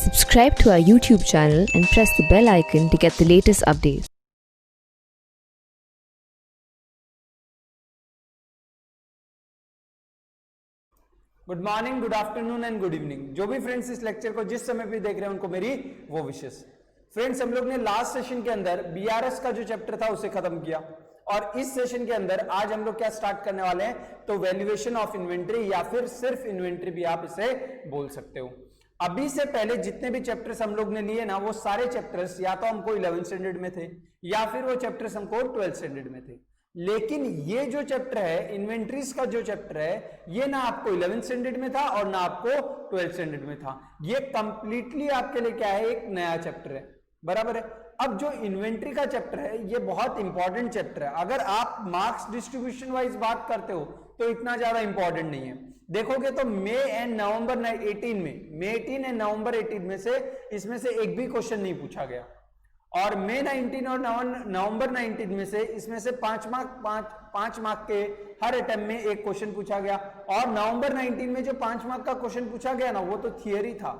Subscribe to our YouTube channel and press the bell icon to get the latest updates. Good morning, good afternoon and good evening. जो भी friends इस lecture को जिस समय भी देख रहे हैं उनको मेरी वो विशेष। फ्रेंड्स, हम लोग ने लास्ट सेशन के अंदर बीआरएस का जो चैप्टर था उसे खत्म किया और इस सेशन के अंदर आज हम लोग क्या स्टार्ट करने वाले हैं, तो वैल्यूएशन ऑफ इन्वेंट्री या फिर सिर्फ इन्वेंट्री भी आप इसे बोल सकते हो। अभी से पहले जितने भी चैप्टर्स हम लोग ने लिए ना, वो सारे चैप्टर्स या तो हमको 11th स्टैंडर्ड में थे या फिर वो चैप्टर्स हमको 12th स्टैंडर्ड में थे। लेकिन ये जो चैप्टर है, इन्वेंट्रीज का जो चैप्टर है, ये ना आपको 11th स्टैंडर्ड में था और ना आपको 12th स्टैंडर्ड में था। ये कंप्लीटली आपके लिए क्या है, एक नया चैप्टर है, बराबर है। अब जो इन्वेंट्री का चैप्टर है ये बहुत इंपॉर्टेंट चैप्टर है। अगर आप मार्क्स डिस्ट्रीब्यूशन वाइज बात करते हो तो इतना ज्यादा इंपॉर्टेंट नहीं है। देखोगे तो मई एंड नवंबर 18 में, मई 18 एंड नवंबर 18 में से इसमें से एक भी क्वेश्चन नहीं पूछा गया और मई 19 और नवंबर 19 में से इसमें से 5 मार्क के हर अटेम्प्ट में एक क्वेश्चन पूछा गया। और नवंबर 19 में जो 5 मार्क का क्वेश्चन पूछा गया ना, वो तो थियरी था।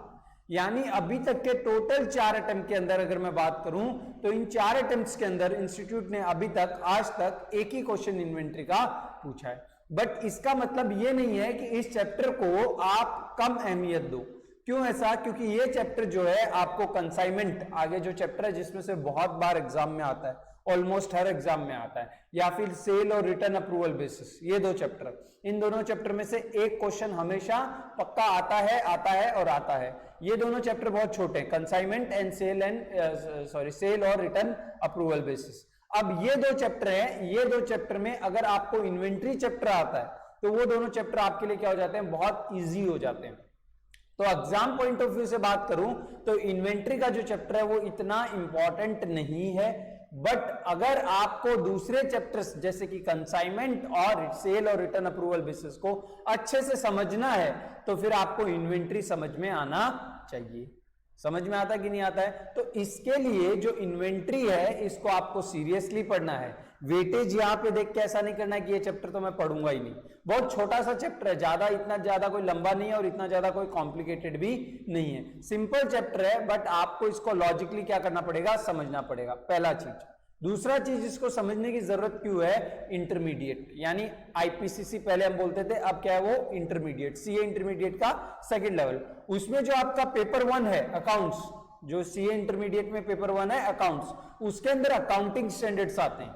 यानी अभी तक के टोटल 4 अटेम्प्ट के अंदर अगर मैं बात करूं तो इन 4 अटेम्प्ट्स के अंदर इंस्टीट्यूट ने अभी तक आज तक एक ही क्वेश्चन इन्वेंट्री का पूछा है। बट इसका मतलब ये नहीं है कि इस चैप्टर को आप कम अहमियत दो। क्यों ऐसा? क्योंकि ये चैप्टर जो है आपको कंसाइनमेंट, आगे जो चैप्टर है जिसमें से बहुत बार एग्जाम में आता है, ऑलमोस्ट हर एग्जाम में आता है, या फिर सेल और रिटर्न अप्रूवल बेसिस, ये 2 चैप्टर, इन दोनों चैप्टर में से एक क्वेश्चन हमेशा पक्का आता है और आता है। ये दोनों चैप्टर बहुत छोटे हैं, कंसाइनमेंट एंड सेल और रिटर्न अप्रूवल बेसिस। अब ये 2 चैप्टर हैं, ये 2 चैप्टर में अगर आपको इन्वेंट्री चैप्टर आता है तो वो दोनों चैप्टर आपके लिए क्या हो जाते हैं, बहुत ईजी हो जाते हैं। तो एग्जाम पॉइंट ऑफ व्यू से बात करूं तो इन्वेंट्री का जो चैप्टर है वो इतना इंपॉर्टेंट नहीं है। बट अगर आपको दूसरे चैप्टर्स जैसे कि कंसाइनमेंट और सेल और रिटर्न अप्रूवल बेसिस को अच्छे से समझना है तो फिर आपको इन्वेंट्री समझ में आना चाहिए। समझ में आता कि नहीं आता है? तो इसके लिए जो इन्वेंट्री है इसको आपको सीरियसली पढ़ना है। वेटेज यहां पे देख के ऐसा नहीं करना है कि ये चैप्टर तो मैं पढ़ूंगा ही नहीं। बहुत छोटा सा चैप्टर है, इतना ज्यादा कोई लंबा नहीं है और इतना ज्यादा कोई कॉम्प्लिकेटेड भी नहीं है। सिंपल चैप्टर है, बट आपको इसको लॉजिकली क्या करना पड़ेगा, समझना पड़ेगा, पहला चीज। दूसरा चीज, इसको समझने की जरूरत क्यों है, इंटरमीडिएट यानी आईपीसीसी पहले हम बोलते थे, अब क्या है वो इंटरमीडिएट, सीए इंटरमीडिएट का सेकंड लेवल। उसमें जो आपका पेपर 1 है अकाउंट्स, जो सीए इंटरमीडिएट में पेपर 1 है अकाउंट्स, उसके अंदर अकाउंटिंग स्टैंडर्ड्स आते हैं।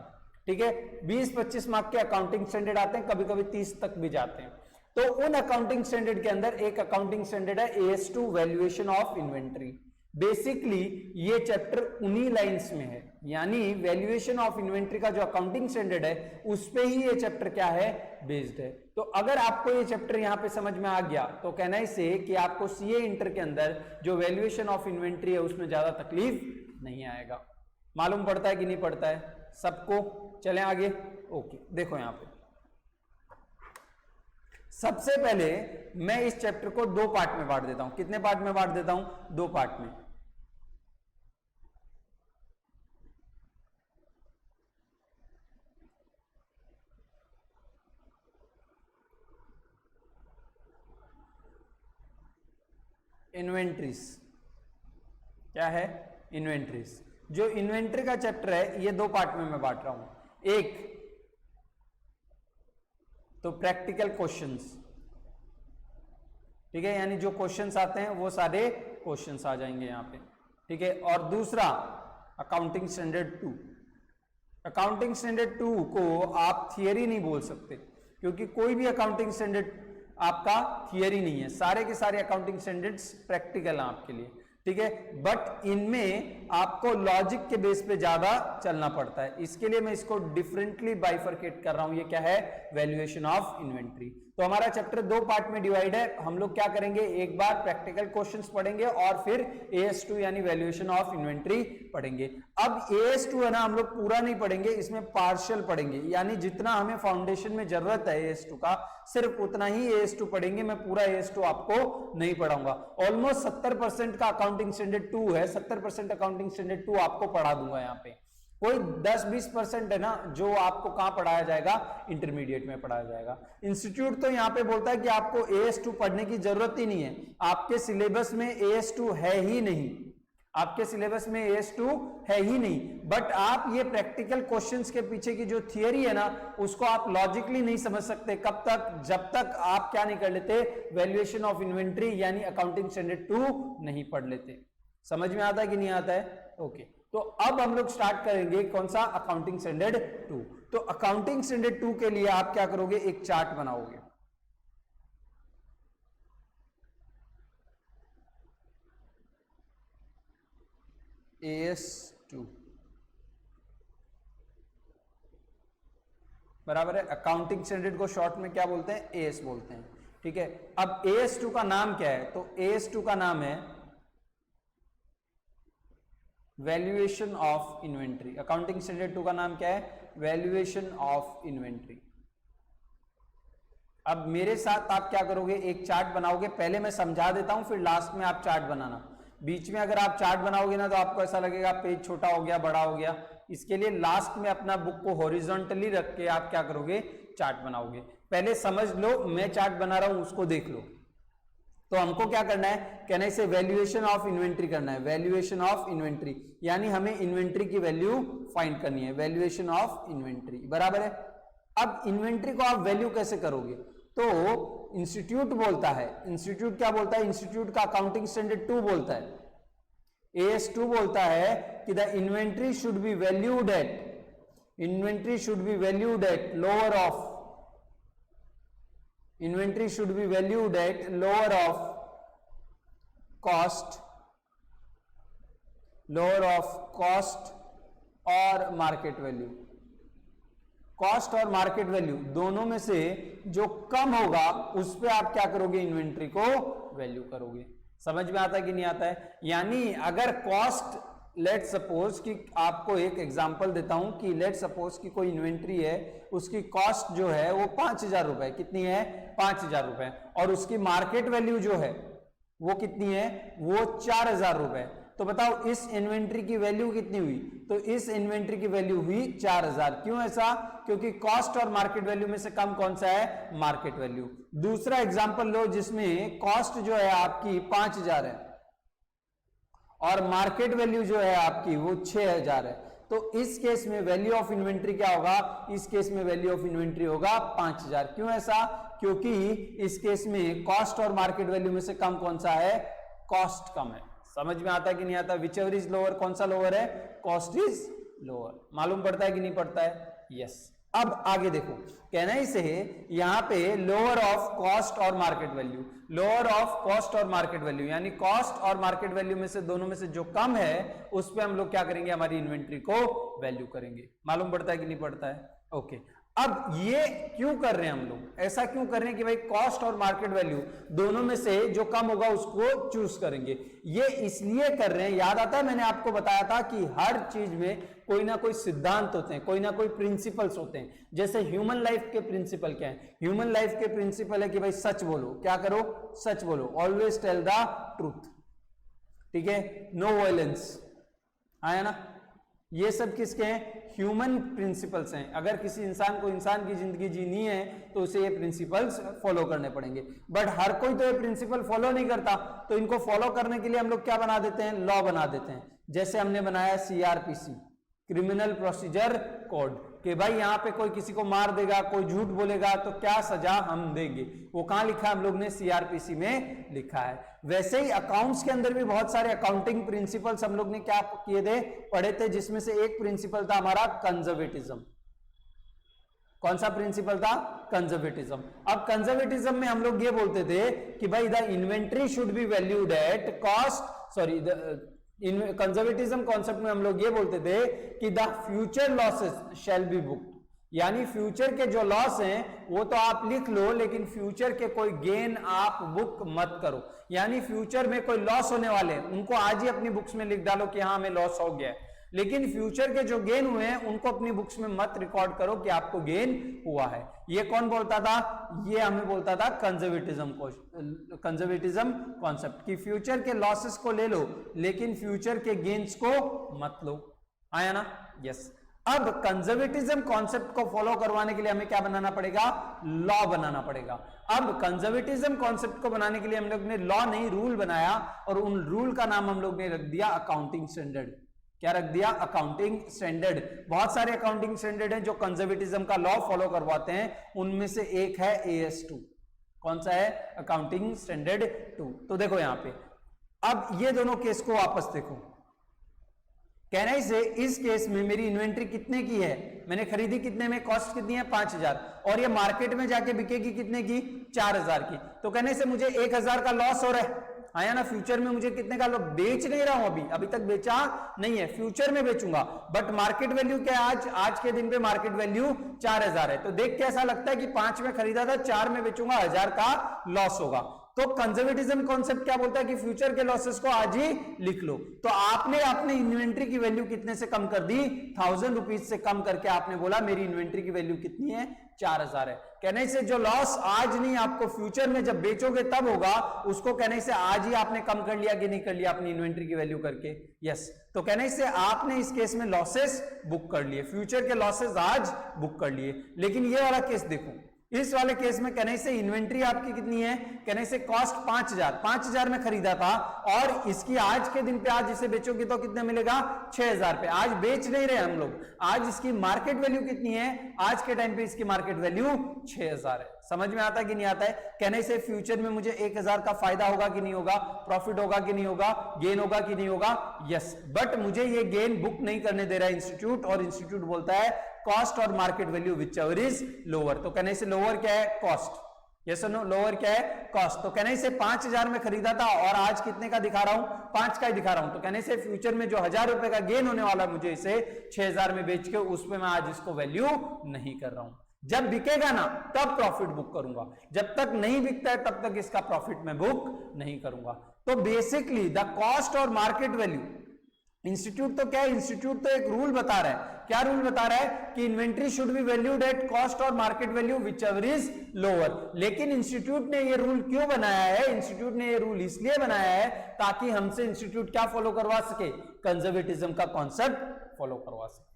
ठीक है, 20-25 मार्क के अकाउंटिंग स्टैंडर्ड आते हैं, कभी कभी 30 तक भी जाते हैं। तो उन अकाउंटिंग स्टैंडर्ड के अंदर एक अकाउंटिंग स्टैंडर्ड है AS2 valuation of inventory. Basically ये चैप्टर उन्हीं लाइंस में है, यानी वैल्यूएशन ऑफ इन्वेंट्री का जो अकाउंटिंग स्टैंडर्ड है उस पे ही ये चैप्टर क्या है, बेस्ड है। तो अगर आपको ये चैप्टर यहां पे समझ में आ गया तो कहना ही से कि आपको सीए इंटर के अंदर जो वैल्यूएशन ऑफ इन्वेंट्री है उसमें ज्यादा तकलीफ नहीं आएगा। मालूम पड़ता है कि नहीं पड़ता है सबको? चलें आगे। ओके, देखो यहां पे सबसे पहले मैं इस चैप्टर को 2 पार्ट में बांट देता हूं। कितने पार्ट में बांट देता हूं? 2 पार्ट में। इन्वेंट्रीज क्या है, इन्वेंट्रीज। जो इन्वेंट्री का चैप्टर है ये 2 पार्ट में मैं बांट रहा हूं। एक तो प्रैक्टिकल क्वेश्चंस, ठीक है, यानी जो क्वेश्चंस आते हैं वो सारे क्वेश्चंस आ जाएंगे यहां पे। ठीक है, और दूसरा अकाउंटिंग स्टैंडर्ड 2। अकाउंटिंग स्टैंडर्ड 2 को आप थियरी नहीं बोल सकते क्योंकि कोई भी अकाउंटिंग स्टैंडर्ड आपका थियरी नहीं है, सारे के सारे अकाउंटिंग स्टैंडर्ड्स प्रैक्टिकल हैं आपके लिए। ठीक है, बट इनमें आपको लॉजिक के बेस पे ज्यादा चलना पड़ता है, इसके लिए मैं इसको डिफरेंटली बाइफरकेट कर रहा हूं। ये क्या है, वैल्यूएशन ऑफ इन्वेंट्री। तो हमारा चैप्टर 2 पार्ट में डिवाइड है। हम लोग क्या करेंगे, एक बार प्रैक्टिकल क्वेश्चंस पढ़ेंगे और फिर AS2 यानी वैल्यूएशन ऑफ इन्वेंट्री पढ़ेंगे। अब AS2 है ना, हम लोग पूरा नहीं पढ़ेंगे, इसमें पार्शियल पढ़ेंगे, यानी जितना हमें फाउंडेशन में जरूरत है AS2 का सिर्फ उतना ही AS2 पढ़ेंगे। मैं पूरा AS2 आपको नहीं पढ़ाऊंगा। ऑलमोस्ट 70% का अकाउंटिंग स्टैंडर्ड 2 है, 70% अकाउंटिंग स्टैंडर्ड 2 आपको पढ़ा दूंगा यहाँ पे। कोई 10-20% है ना जो आपको कहां पढ़ाया जाएगा, इंटरमीडिएट में पढ़ाया जाएगा। इंस्टीट्यूट तो यहां पे बोलता है कि आपको AS2 पढ़ने की जरूरत ही नहीं है, आपके सिलेबस में AS2 है ही नहीं, आपके सिलेबस में AS2 है ही नहीं। बट आप ये प्रैक्टिकल क्वेश्चंस के पीछे की जो थियरी है ना उसको आप लॉजिकली नहीं समझ सकते, कब तक, जब तक आप क्या नहीं कर लेते, वैल्यूएशन ऑफ इन्वेंट्री यानी अकाउंटिंग स्टैंडर्ड 2 नहीं पढ़ लेते। समझ में आता है कि नहीं आता है? ओके, तो अब हम लोग स्टार्ट करेंगे कौन सा, अकाउंटिंग स्टैंडर्ड 2। तो अकाउंटिंग स्टैंडर्ड 2 के लिए आप क्या करोगे, एक चार्ट बनाओगे। AS2 बराबर है, अकाउंटिंग स्टैंडर्ड को शॉर्ट में क्या बोलते हैं, AS बोलते हैं। ठीक है, अब AS2 का नाम क्या है, तो AS2 का नाम है valuation of inventory. Accounting standard 2 का नाम क्या है, वैल्यूएशन ऑफ इन्वेंट्री। अब मेरे साथ आप क्या करोगे, एक चार्ट बनाओगे। पहले मैं समझा देता हूं, फिर लास्ट में आप चार्ट बनाना। बीच में अगर आप चार्ट बनाओगे ना तो आपको ऐसा लगेगा पेज छोटा हो गया, बड़ा हो गया। इसके लिए लास्ट में अपना बुक को हॉरिजॉन्टली रख के आप क्या करोगे, चार्ट बनाओगे। पहले समझ लो, मैं चार्ट बना रहा हूं उसको देख लो। तो हमको क्या करना है, कहना इसे वैल्यूएशन ऑफ इन्वेंट्री करना है, वैल्यूएशन ऑफ इन्वेंट्री, यानी हमें इन्वेंट्री की वैल्यू फाइंड करनी है, वैल्यूएशन ऑफ इन्वेंट्री बराबर है। अब इन्वेंट्री को आप वैल्यू कैसे करोगे, तो इंस्टीट्यूट बोलता है, इंस्टीट्यूट क्या बोलता है, इंस्टीट्यूट का अकाउंटिंग स्टैंडर्ड 2 बोलता है, AS2 बोलता है कि the inventory should be valued eight, inventory should be valued at lower of, inventory should be valued at lower of cost, lower of cost और मार्केट वैल्यू। कॉस्ट और market value दोनों में से जो कम होगा उस पे आप क्या करोगे, इन्वेंट्री को वैल्यू करोगे। समझ में आता है कि नहीं आता है? यानी अगर कॉस्ट, लेट सपोज कि आपको एक एग्जांपल देता हूं कि लेट सपोज कि कोई इन्वेंट्री है, उसकी कॉस्ट जो है वो 5,000 रुपए, कितनी है, 5,000 रुपए, और उसकी मार्केट वैल्यू जो है वो कितनी है, वो 4,000 रुपए। तो बताओ इस इन्वेंट्री की वैल्यू कितनी हुई, तो इस इन्वेंट्री की वैल्यू हुई 4,000। क्यों ऐसा, क्योंकि कॉस्ट और मार्केट वैल्यू में से कम कौन सा है, मार्केट वैल्यू। दूसरा एग्जांपल लो जिसमें कॉस्ट जो है आपकी 5,000 है और मार्केट वैल्यू जो है आपकी वो 6,000 है। तो इस केस में वैल्यू ऑफ इन्वेंट्री क्या होगा, इस केस में वैल्यू ऑफ इन्वेंट्री होगा 5,000। क्यों ऐसा, क्योंकि इस केस में कॉस्ट और मार्केट वैल्यू में से कम कौन सा है, कॉस्ट कम है। समझ में आता है कि नहीं आता, विच एवर इज लोअर, कौन सा लोअर है, कॉस्ट इज लोअर। मालूम पड़ता है कि नहीं पड़ता है, यस। अब आगे देखो, कहना ही से यहां पे लोअर ऑफ कॉस्ट और market value, lower of cost और मार्केट वैल्यू, यानी कॉस्ट और मार्केट वैल्यू में से दोनों में से जो कम है उस पे हम लोग क्या करेंगे, हमारी इन्वेंट्री को वैल्यू करेंगे। मालूम पड़ता है कि नहीं पड़ता है, ओके। अब ये क्यों कर रहे हैं हम लोग, ऐसा क्यों कर रहे हैं कि भाई कॉस्ट और मार्केट वैल्यू दोनों में से जो कम होगा उसको चूज करेंगे। ये इसलिए कर रहे हैं, याद आता है मैंने आपको बताया था कि हर चीज में कोई ना कोई सिद्धांत होते हैं, कोई ना कोई प्रिंसिपल्स होते हैं। जैसे ह्यूमन लाइफ के प्रिंसिपल क्या है, ह्यूमन लाइफ के प्रिंसिपल है कि भाई सच बोलो, क्या करो, सच बोलो, ऑलवेज टेल द ट्रूथ, ठीक है, नो वायलेंस, आया ना। ये सब किसके हैं, ह्यूमन प्रिंसिपल्स हैं। अगर किसी इंसान को इंसान की जिंदगी जीनी है तो उसे ये प्रिंसिपल्स फॉलो करने पड़ेंगे। बट हर कोई तो ये प्रिंसिपल फॉलो नहीं करता, तो इनको फॉलो करने के लिए हम लोग क्या बना देते हैं, लॉ बना देते हैं। जैसे हमने बनाया CRPC, क्रिमिनल प्रोसीजर कोड, कि भाई यहाँ पे कोई किसी को मार देगा, कोई झूठ बोलेगा तो क्या सजा हम देंगे। वो कहां लिखा है, हम लोग ने CRPC में लिखा है। वैसे ही अकाउंट्स के अंदर भी बहुत सारे अकाउंटिंग प्रिंसिपल्स हम लोग ने क्या किए थे, पढ़े थे, जिसमें से एक प्रिंसिपल था हमारा कंजर्वेटिज्म। कौन सा प्रिंसिपल था, कंजर्वेटिज्म। अब कंजर्वेटिज्म में हम लोग ये बोलते थे कि भाई the inventory should be valued at cost, sorry conservatism concept में हम लोग ये बोलते थे कि the future losses shall be booked, यानी फ्यूचर के जो लॉस हैं वो तो आप लिख लो, लेकिन फ्यूचर के कोई गेन आप बुक मत करो। यानी फ्यूचर में कोई लॉस होने वाले हैं उनको आज ही अपनी बुक्स में लिख डालो कि हाँ हमें लॉस हो गया है, लेकिन फ्यूचर के जो गेन हुए हैं उनको अपनी बुक्स में मत रिकॉर्ड करो कि आपको गेन हुआ है। ये कौन बोलता था, ये हमें बोलता था कंजर्वेटिज्म कॉन्सेप्ट, कि फ्यूचर के लॉसेस को ले लो लेकिन फ्यूचर के गेन्स को मत लो। आया ना? यस। अब कंजर्वेटिज्म कॉन्सेप्ट को फॉलो करवाने के लिए हमें क्या बनाना पड़ेगा? लॉ बनाना पड़ेगा। अब कंजर्वेटिज्म कॉन्सेप्ट को बनाने के लिए हम लोग ने लॉ नहीं रूल बनाया, और उन रूल का नाम हम लोग ने रख दिया अकाउंटिंग स्टैंडर्ड। क्या रख दिया? Accounting standard. बहुत सारे अकाउंटिंग स्टैंडर्ड हैं जो कंजर्वेटिज्म का लॉ फॉलो करवाते हैं, उनमें से एक है AS2। कौन सा है? Accounting standard 2। तो देखो यहां पे, अब ये दोनों केस को वापस देखो। कहने से इस केस में मेरी इन्वेंट्री कितने की है? मैंने खरीदी कितने में? कॉस्ट कितनी है? 5000, और ये मार्केट में जाके बिकेगी कितने की? 4000 की। तो कहने से मुझे 1000 का लॉस हो रहा है, आया ना? फ्यूचर में मुझे कितने का? बेच नहीं रहा हूं, अभी तक बेचा नहीं है, फ्यूचर में बेचूंगा। बट मार्केट वैल्यू क्या है? आज के दिन पे मार्केट वैल्यू 4000 है। तो देख के ऐसा लगता है कि 5 में खरीदा था, 4 में बेचूंगा, 1000 का लॉस होगा। तो कंजर्वेटिज्म कॉन्सेप्ट क्या बोलता है कि फ्यूचर के लॉसेस को आज ही लिख लो। तो आपने अपने इन्वेंट्री की वैल्यू कितने से कम कर दी? 1000 रुपीज से कम करके आपने बोला मेरी इन्वेंट्री की वैल्यू कितनी है? 4000 है। कहने से जो लॉस आज नहीं, आपको फ्यूचर में जब बेचोगे तब होगा, उसको कहने से आज ही आपने कम कर लिया कि नहीं कर लिया अपनी इन्वेंट्री की वैल्यू करके? यस। तो कहने से आपने इस केस में लॉसेस बुक कर लिए, फ्यूचर के लॉसेस आज बुक कर लिए। लेकिन ये वाला केस देखो, इस वाले केस में कहने से इन्वेंट्री आपकी कितनी है? कहने से कॉस्ट 5000 में खरीदा था, और इसकी आज के दिन पे आज इसे बेचोगे तो कितने मिलेगा? 6000 पे। आज बेच नहीं रहे हम लोग, आज इसकी मार्केट वैल्यू कितनी है? आज के टाइम पे इसकी मार्केट वैल्यू 6000 है। समझ में आता है कि नहीं आता है? कहने से फ्यूचर में मुझे 1000 का फायदा होगा कि नहीं होगा? प्रॉफिट होगा कि नहीं होगा? गेन होगा कि नहीं होगा? यस। बट मुझे ये गेन बुक नहीं करने दे रहा है इंस्टीट्यूट, और इंस्टीट्यूट बोलता है कॉस्ट और market value whichever is lower. तो कहने से लोअर क्या है? कॉस्ट। यस और नो? लोअर क्या है? कॉस्ट। तो कहने से 5000 में खरीदा था, और आज कितने का दिखा रहा हूं? 5 का ही दिखा रहा हूं। तो कहने से फ्यूचर में जो 1000 रुपए का गेन होने वाला मुझे इसे 6000 में बेच के, उसमें मैं आज इसको वैल्यू नहीं कर रहा हूं। जब बिकेगा ना तब प्रॉफिट बुक करूंगा, जब तक नहीं बिकता है तब तक इसका प्रॉफिट मैं बुक नहीं करूंगा। तो बेसिकली द कॉस्ट और मार्केट वैल्यू, इंस्टीट्यूट तो क्या है? इंस्टीट्यूट तो एक रूल बता रहा है। क्या रूल बता रहा है? कि inventory should be valued at cost और market value whichever is lower. लेकिन इंस्टीट्यूट ने ये रूल क्यों बनाया है? इंस्टीट्यूट ने ये रूल इसलिए बनाया है ताकि हमसे इंस्टीट्यूट क्या फॉलो करवा सके? कंजर्वेटिज्म का कॉन्सेप्ट फॉलो करवा सके।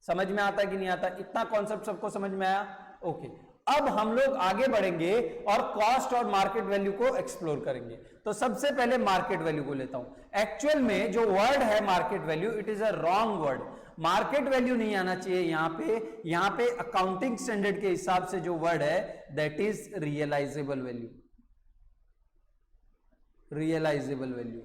समझ में आता है कि नहीं आता? इतना कॉन्सेप्ट सबको समझ में आया? ओके। अब हम लोग आगे बढ़ेंगे और कॉस्ट और मार्केट वैल्यू को एक्सप्लोर करेंगे। तो सबसे पहले मार्केट वैल्यू को लेता हूं। एक्चुअल में जो वर्ड है market value, it is a wrong word. Market value नहीं आना चाहिए यहां पे अकाउंटिंग स्टैंडर्ड के हिसाब से जो वर्ड है that is realisable value. Realisable value.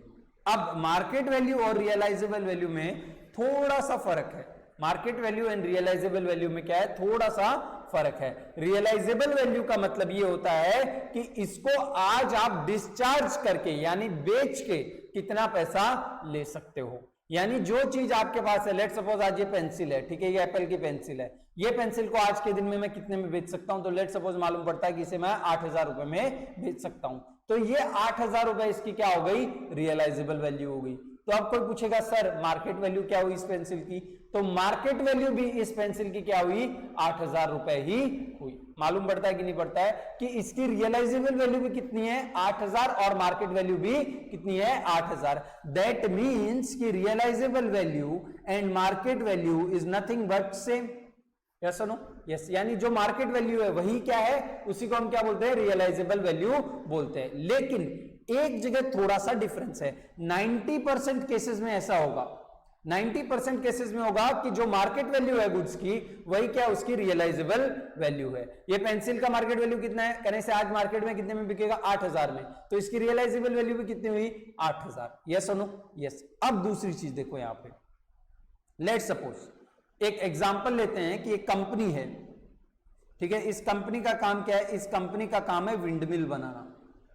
अब मार्केट वैल्यू और रियलाइजेबल वैल्यू में थोड़ा सा फर्क है। Market value and realisable value में क्या है? थोड़ा सा फर्क है। रियलाइजेबल वैल्यू का मतलब ये होता है कि इसको आज आप डिस्चार्ज करके यानी बेच के कितना पैसा ले सकते हो। यानी जो चीज आपके पास है, लेट सपोज आज ये पेंसिल है, ठीक है, ये एप्पल की पेंसिल है, ये पेंसिल को आज के दिन में मैं कितने में बेच सकता हूं? तो लेट सपोज मालूम पड़ता है कि इसे मैं 8000 रुपए में बेच सकता हूं। तो ये 8000 रुपए इसकी क्या हो गई? रियलाइजेबल वैल्यू हो गई। तो अब कोई पूछेगा सर मार्केट वैल्यू क्या हुई इस पेंसिल की? तो मार्केट वैल्यू भी इस पेंसिल की क्या हुई? 8000 रुपए ही हुई। मालूम पड़ता है कि नहीं पड़ता है कि इसकी रियलाइजेबल वैल्यू भी कितनी है? 8000, और मार्केट वैल्यू भी कितनी है? 8000। दैट मीन्स कि realisable value and market value is nothing but same. Yes no? Yes. यानी जो मार्केट वैल्यू है वही क्या है? उसी को हम क्या बोलते हैं? रियलाइजेबल वैल्यू बोलते हैं। लेकिन एक जगह थोड़ा सा डिफरेंस है। 90% केसेस में ऐसा होगा, 90% केसेस में होगा कि जो मार्केट वैल्यू है गुड्स की वही क्या? उसकी रियलाइजेबल वैल्यू है। ये पेंसिल का मार्केट वैल्यू कितना है? कहने से आज मार्केट में कितने में बिकेगा? 8000 में। तो इसकी रियलाइजेबल वैल्यू भी कितनी हुई? 8000। यस और नो? यस। अब दूसरी चीज देखो यहां पे, लेट सपोज एक एग्जांपल लेते हैं कि एक कंपनी है, ठीक है। इस कंपनी का काम क्या है? इस कंपनी का काम है विंडमिल बनाना।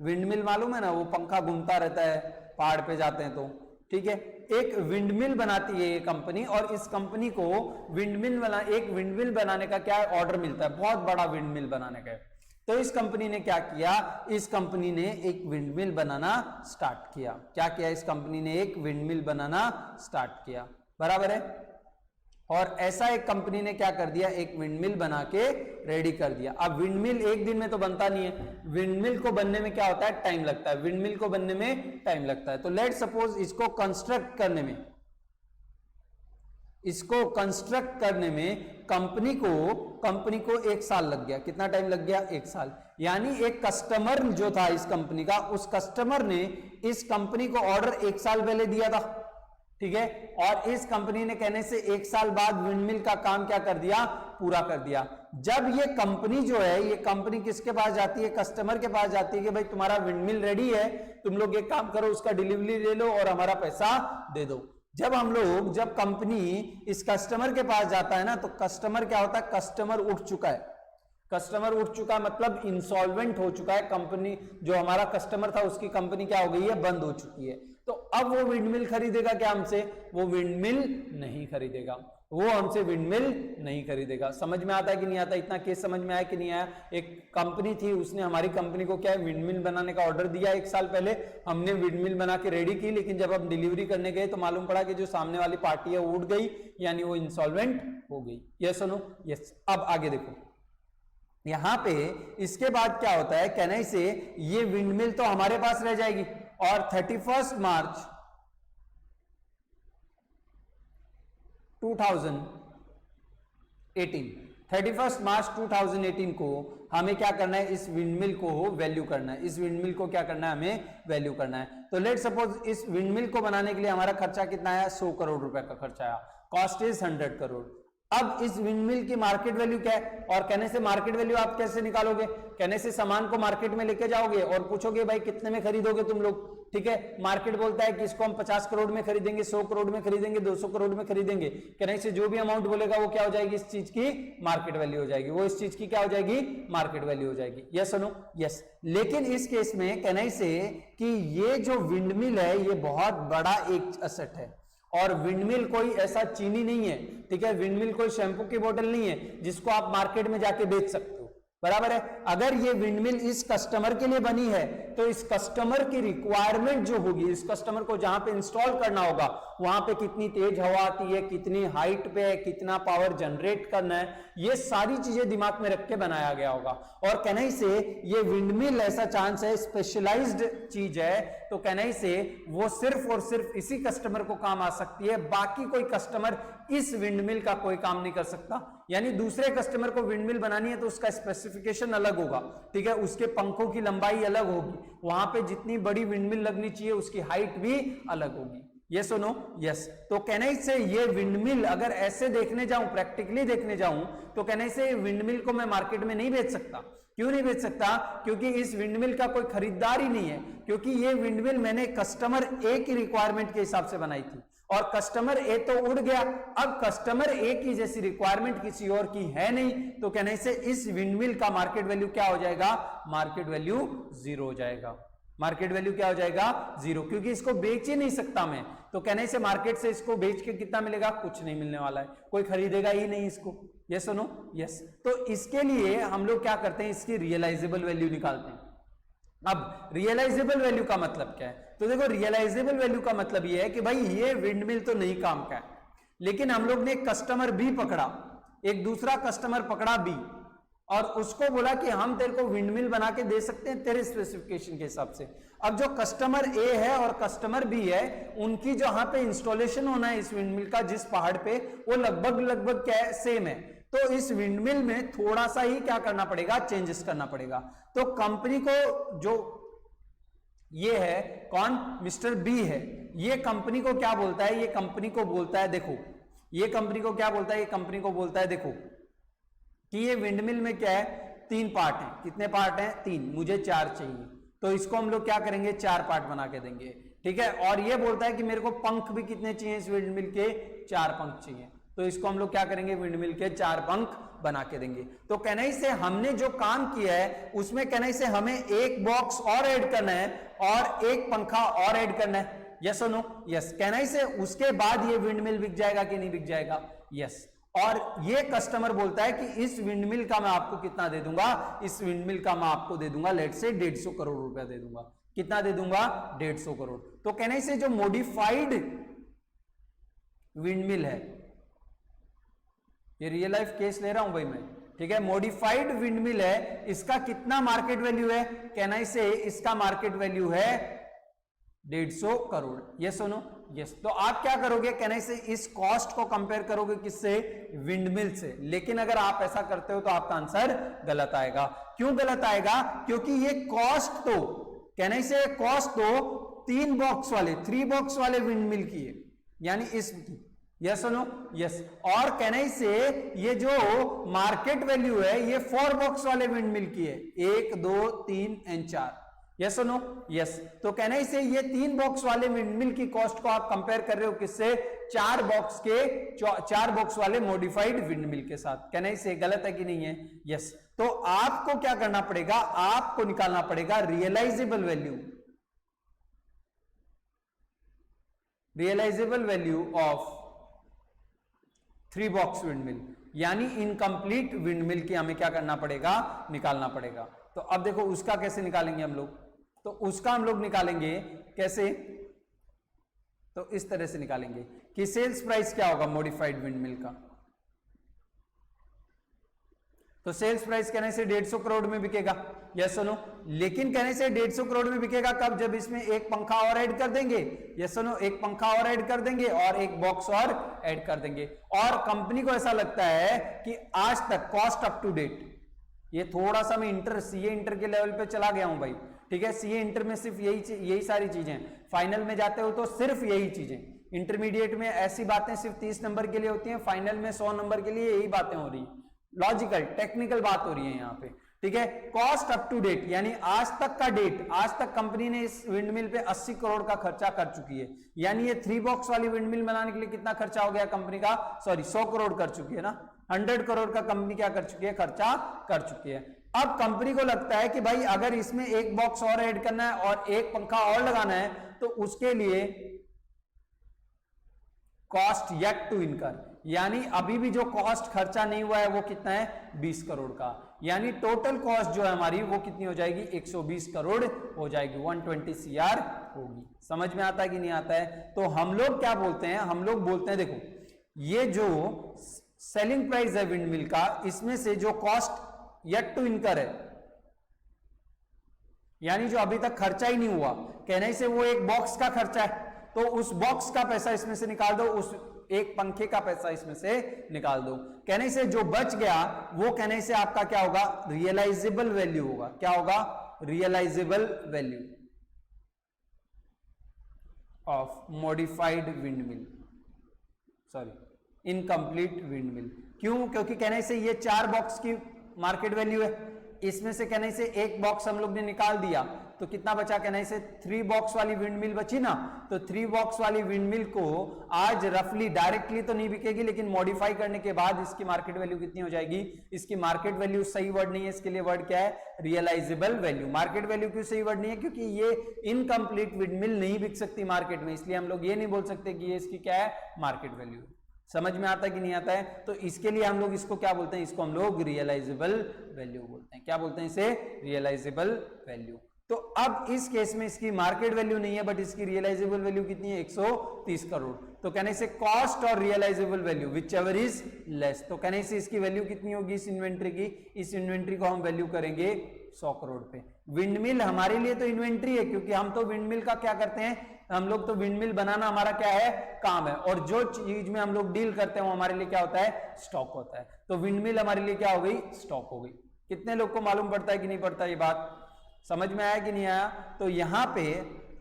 विंडमिल मालूम है ना, वो पंखा घूमता रहता है, पहाड़ पे जाते हैं तो, ठीक है। एक विंडमिल बनाती है ये कंपनी, और इस कंपनी को एक विंडमिल बनाने का क्या ऑर्डर मिलता है? बहुत बड़ा विंडमिल बनाने का। तो इस कंपनी ने क्या किया? इस कंपनी ने एक विंडमिल बनाना स्टार्ट किया। क्या किया? इस कंपनी ने एक विंडमिल बनाना स्टार्ट किया, बराबर है। और ऐसा एक कंपनी ने क्या कर दिया? एक विंडमिल बना के रेडी कर दिया। अब विंडमिल एक दिन में तो बनता नहीं है, विंडमिल को बनने में क्या होता है? टाइम लगता है। विंडमिल को बनने में टाइम लगता है। तो लेट सपोज इसको कंस्ट्रक्ट करने में इसको कंस्ट्रक्ट करने में कंपनी को 1 साल लग गया। कितना टाइम लग गया? 1 साल। यानी एक कस्टमर जो था इस कंपनी का, उस कस्टमर ने इस कंपनी को ऑर्डर 1 साल पहले दिया था, ठीक है, और इस कंपनी ने कहने से 1 साल बाद विंडमिल का काम क्या कर दिया? पूरा कर दिया। जब ये कंपनी जो है, ये कंपनी किसके पास जाती है? कस्टमर के पास जाती है कि भाई तुम्हारा विंडमिल रेडी है, तुम लोग एक काम करो, उसका डिलीवरी ले लो और हमारा पैसा दे दो। जब कंपनी इस कस्टमर के पास जाता है ना, तो कस्टमर क्या होता है? कस्टमर उठ चुका है। कस्टमर उठ चुका मतलब इंसॉल्वेंट हो चुका है। कंपनी जो हमारा कस्टमर था उसकी कंपनी क्या हो गई है? बंद हो चुकी है। तो अब वो विंडमिल खरीदेगा क्या हमसे? वो विंडमिल नहीं खरीदेगा, वो हमसे विंडमिल नहीं खरीदेगा। समझ में आता है कि नहीं आता? इतना केस समझ में आया कि नहीं आया? एक कंपनी थी, उसने हमारी कंपनी को क्या है? विंडमिल बनाने का ऑर्डर दिया 1 साल पहले, हमने विंडमिल बना के रेडी की, लेकिन जब हम डिलीवरी करने गए तो मालूम पड़ा कि जो सामने वाली पार्टी है वो उठ गई, यानी वो इंसॉल्वेंट हो गई। यस सुनो, यस। अब आगे देखो, यहां पे इसके बाद क्या होता है? कहने से ये विंडमिल तो हमारे पास रह जाएगी, और 31 मार्च 2018 को हमें क्या करना है? इस विंडमिल को वैल्यू करना है। इस विंडमिल को क्या करना है? हमें वैल्यू करना है। तो लेट सपोज इस विंडमिल को बनाने के लिए हमारा खर्चा कितना आया? 100 करोड़ रुपए का खर्चा आया। Cost is 100 crore. अब इस विंडमिल की मार्केट वैल्यू क्या है? और कहने से मार्केट वैल्यू आप कैसे निकालोगे? कहने से सामान को मार्केट में लेके जाओगे और पूछोगे भाई कितने में खरीदोगे तुम लोग, ठीक है। मार्केट बोलता है कि इसको हम 50 करोड़ में खरीदेंगे, 100 करोड़ में खरीदेंगे, 200 करोड़ में खरीदेंगे। कहने से जो भी अमाउंट बोलेगा वो क्या हो जाएगी? इस चीज की मार्केट वैल्यू हो जाएगी। वो इस चीज की क्या हो जाएगी? मार्केट वैल्यू हो जाएगी। यस सुनो, यस। लेकिन इस केस में कहने से कि ये जो विंडमिल है ये बहुत बड़ा एक एसेट है, और विंडमिल कोई ऐसा चीनी नहीं है, ठीक है। विंडमिल कोई शैंपू की बोतल नहीं है जिसको आप मार्केट में जाके बेच सकते हो, बराबर है। अगर ये विंडमिल इस कस्टमर के लिए बनी है तो इस कस्टमर की रिक्वायरमेंट जो होगी, इस कस्टमर को जहां पे इंस्टॉल करना होगा वहां पे कितनी तेज हवा आती है, कितनी हाइट पे है, कितना पावर जनरेट करना है, ये सारी चीजें दिमाग में रख के बनाया गया होगा। और कहने से ये विंडमिल ऐसा चांस है, स्पेशलाइज्ड चीज है, तो कहने से वो सिर्फ और सिर्फ इसी कस्टमर को काम आ सकती है, बाकी कोई कस्टमर इस विंडमिल का कोई काम नहीं कर सकता। यानी दूसरे कस्टमर को विंडमिल बनानी है तो उसका स्पेसिफिकेशन अलग होगा, ठीक है, उसके पंखों की लंबाई अलग होगी, वहां पे जितनी बड़ी विंडमिल लगनी चाहिए उसकी हाइट भी अलग होगी। यस और नो? यस। तो कहने से ये विंडमिल अगर ऐसे देखने जाऊं, प्रैक्टिकली देखने जाऊं, तो कहने से विंडमिल को मैं मार्केट में नहीं बेच सकता। क्यों नहीं बेच सकता? क्योंकि इस विंडमिल का कोई खरीदार ही नहीं है, क्योंकि ये विंडमिल मैंने कस्टमर ए की रिक्वायरमेंट के हिसाब से बनाई थी, और कस्टमर ए तो उड़ गया। अब कस्टमर ए की जैसी रिक्वायरमेंट किसी और की है नहीं, तो कहने से इस विंडमिल का मार्केट वैल्यू क्या हो जाएगा? मार्केट वैल्यू 0 हो जाएगा। मार्केट वैल्यू क्या हो जाएगा? 0, क्योंकि इसको बेच ही नहीं सकता मैं। तो कहने से मार्केट से इसको बेच के कितना मिलेगा? कुछ नहीं मिलने वाला है, कोई खरीदेगा ही नहीं इसको। यस और नो? यस। तो इसके लिए हम लोग क्या करते हैं? इसकी रियलाइजेबल वैल्यू निकालते हैं। अब रियलाइजेबल वैल्यू का मतलब क्या है? तो देखो, रियलाइजेबल वैल्यू का मतलब ये है कि भाई ये विंडमिल तो नहीं काम का है, लेकिन हम लोग ने एक कस्टमर बी पकड़ा, एक दूसरा कस्टमर पकड़ा बी, और उसको बोला कि हम तेरे को विंडमिल बना के दे सकते हैं तेरे स्पेसिफिकेशन के हिसाब से। अब जो कस्टमर ए है और कस्टमर बी है, उनकी जहां पे इंस्टॉलेशन होना है इस विंडमिल का, जिस पहाड़ पे, वो लगभग क्या है? सेम है। तो इस विंडमिल में थोड़ा सा ही क्या करना पड़ेगा? चेंजेस करना पड़ेगा। तो कंपनी को, जो ये है कौन? मिस्टर बी है, ये कंपनी को क्या बोलता है? ये कंपनी को बोलता है, देखो, ये कंपनी को क्या बोलता है? ये कंपनी को बोलता है, देखो, कि ये विंडमिल में क्या है? 3 पार्ट हैं। कितने पार्ट हैं? 3, मुझे 4 चाहिए, तो इसको हम लोग क्या करेंगे? 4 पार्ट बना के देंगे, ठीक है। और ये बोलता है कि मेरे को पंख भी कितने चाहिए इस विंडमिल के? 4 पंख चाहिए, तो इसको हम लोग क्या करेंगे? विंडमिल के 4 पंख बना के देंगे। तो कहने से हमने जो काम किया है उसमें कहने से हमें एक बॉक्स और ऐड करना है और एक पंखा और ऐड करना है। यस और नो? यस। कहने से उसके बाद ये विंडमिल बिक जाएगा कि नहीं बिक जाएगा? यस। और ये कस्टमर बोलता है कि इस विंडमिल का मैं आपको कितना दे दूंगा? इस विंडमिल का मैं आपको दे दूंगा लेट से 150 करोड़ रुपया दे दूंगा। कितना दे दूंगा? 150 करोड़। तो कहने से जो मॉडिफाइड विंडमिल है, ये रियल लाइफ केस ले रहा हूं भाई मैं, ठीक है, मॉडिफाइड विंडमिल है, इसका कितना मार्केट वैल्यू है? कहना से इसका मार्केट वैल्यू है 150 करोड़। ये सुनो, यस। तो आप क्या करोगे, कहने से इस कॉस्ट को कंपेयर करोगे किससे, विंडमिल से। लेकिन अगर आप ऐसा करते हो तो आपका आंसर गलत आएगा। क्यों गलत आएगा, क्योंकि ये कॉस्ट तो कहने से कॉस्ट तो 3 बॉक्स वाले 3 बॉक्स वाले विंडमिल की है, यानी इसकी। यस सुनो, यस। और कहने से ये जो मार्केट वैल्यू है ये 4 बॉक्स वाले विंडमिल की है, 1 2 3 एंड 4। Yes no, yes. तो कहने से ये 3 बॉक्स वाले विंडमिल की कॉस्ट को आप कंपेयर कर रहे हो किससे, 4 बॉक्स वाले मॉडिफाइड विंडमिल के साथ। कहने से गलत है कि नहीं है, यस। तो आपको क्या करना पड़ेगा, आपको निकालना पड़ेगा realisable value, realisable value of 3 box windmill, यानी इनकंप्लीट विंडमिल की हमें क्या करना पड़ेगा, निकालना पड़ेगा। तो अब देखो उसका कैसे निकालेंगे हम लोग, तो उसका हम लोग निकालेंगे कैसे, तो इस तरह से निकालेंगे कि सेल्स प्राइस क्या होगा मॉडिफाइड विंडमिल का। तो सेल्स प्राइस कहने से 150 करोड़ में बिकेगा, यस सुनो। लेकिन कहने से 150 करोड़ में बिकेगा कब, जब इसमें एक पंखा और ऐड कर देंगे, यस सुनो, एक पंखा और ऐड कर देंगे और एक बॉक्स और ऐड कर देंगे। और कंपनी को ऐसा लगता है कि आज तक कॉस्ट अप टू डेट, ये थोड़ा सा मैं सीए इंटर के लेवल पे चला गया हूं भाई, ठीक है। सीए इंटर में सिर्फ यही सारी चीजें, फाइनल में जाते हो तो सिर्फ यही चीजें, इंटरमीडिएट में ऐसी बातें सिर्फ 30 नंबर के लिए होती हैं, फाइनल में 100 नंबर के लिए यही बातें हो रही, लॉजिकल टेक्निकल बात हो रही है यहाँ पे, ठीक है। कॉस्ट अप टू डेट यानी आज तक का डेट, आज तक कंपनी ने इस विंडमिल पे 80 करोड़ का खर्चा कर चुकी है, यानी ये 3 बॉक्स वाली विंडमिल बनाने के लिए कितना खर्चा हो गया कंपनी का, सॉरी 100 करोड़ कर चुकी है ना, 100 करोड़ का कंपनी क्या कर चुकी है, खर्चा कर चुकी है। अब कंपनी को लगता है कि भाई अगर इसमें एक बॉक्स और ऐड करना है और एक पंखा और लगाना है तो उसके लिए कॉस्ट येट टू इनकर, यानी अभी भी जो कॉस्ट खर्चा नहीं हुआ है वो कितना है, 20 करोड़ का, यानी टोटल कॉस्ट जो है हमारी वो कितनी हो जाएगी, 120 करोड़ हो जाएगी, 120 CR होगी। समझ में आता है कि नहीं आता है। तो हम लोग क्या बोलते हैं, हम लोग बोलते हैं देखो ये जो सेलिंग प्राइस है विंडमिल का, इसमें से जो कॉस्ट येट टू इनकर है, यानी जो अभी तक खर्चा ही नहीं हुआ, कहने से वो एक बॉक्स का खर्चा है, तो उस बॉक्स का पैसा इसमें से निकाल दो, उस एक पंखे का पैसा इसमें से निकाल दो। कहने से जो बच गया वो कहने से आपका क्या होगा, रियलाइजेबल वैल्यू होगा। क्या होगा, realisable value of modified windmill, sorry incomplete windmill. क्यों, क्योंकि कहने से ये 4 बॉक्स की मार्केट वैल्यू है, इसमें से कहने से एक बॉक्स हम लोग ने निकाल दिया तो कितना बचा, कहने से 3 बॉक्स वाली विंडमिल बची ना, तो 3 बॉक्स वाली विंडमिल को आज रफली डायरेक्टली तो नहीं बिकेगी, लेकिन मॉडिफाई करने के बाद इसकी मार्केट वैल्यू कितनी हो जाएगी, इसकी मार्केट वैल्यू सही वर्ड नहीं है, इसके लिए वर्ड क्या है, रियलाइजेबल वैल्यू। मार्केट वैल्यू क्यों सही वर्ड नहीं है, क्योंकि ये इनकंप्लीट विंडमिल नहीं बिक सकती मार्केट में, इसलिए हम लोग ये नहीं बोल सकते कि ये इसकी क्या है, मार्केट वैल्यू। समझ में आता है कि नहीं आता है। तो इसके लिए हम लोग इसको क्या बोलते हैं, इसको हम लोग रियलाइजेबल वैल्यू बोलते हैं। क्या बोलते हैं इसे, रियलाइजेबल वैल्यू। तो अब इस केस में इसकी मार्केट वैल्यू नहीं है बट इसकी रियलाइजेबल वैल्यू कितनी है, 130 करोड़। तो कहने से कॉस्ट और realisable value whichever is less, तो कहने से इसकी वैल्यू कितनी होगी इस इन्वेंट्री की, इस इन्वेंट्री को हम वैल्यू करेंगे 100 करोड़ पे। विंडमिल हमारे लिए तो इन्वेंट्री है, क्योंकि हम तो विंडमिल का क्या करते हैं, हम लोग तो विंडमिल बनाना हमारा क्या है, काम है, और जो चीज में हम लोग डील करते हैं वो हमारे लिए क्या होता है, स्टॉक होता है। तो विंडमिल हमारे लिए क्या हो गई, स्टॉक हो गई। कितने लोग को मालूम पड़ता है कि नहीं पड़ता, ये बात समझ में आया कि नहीं आया। तो यहां पे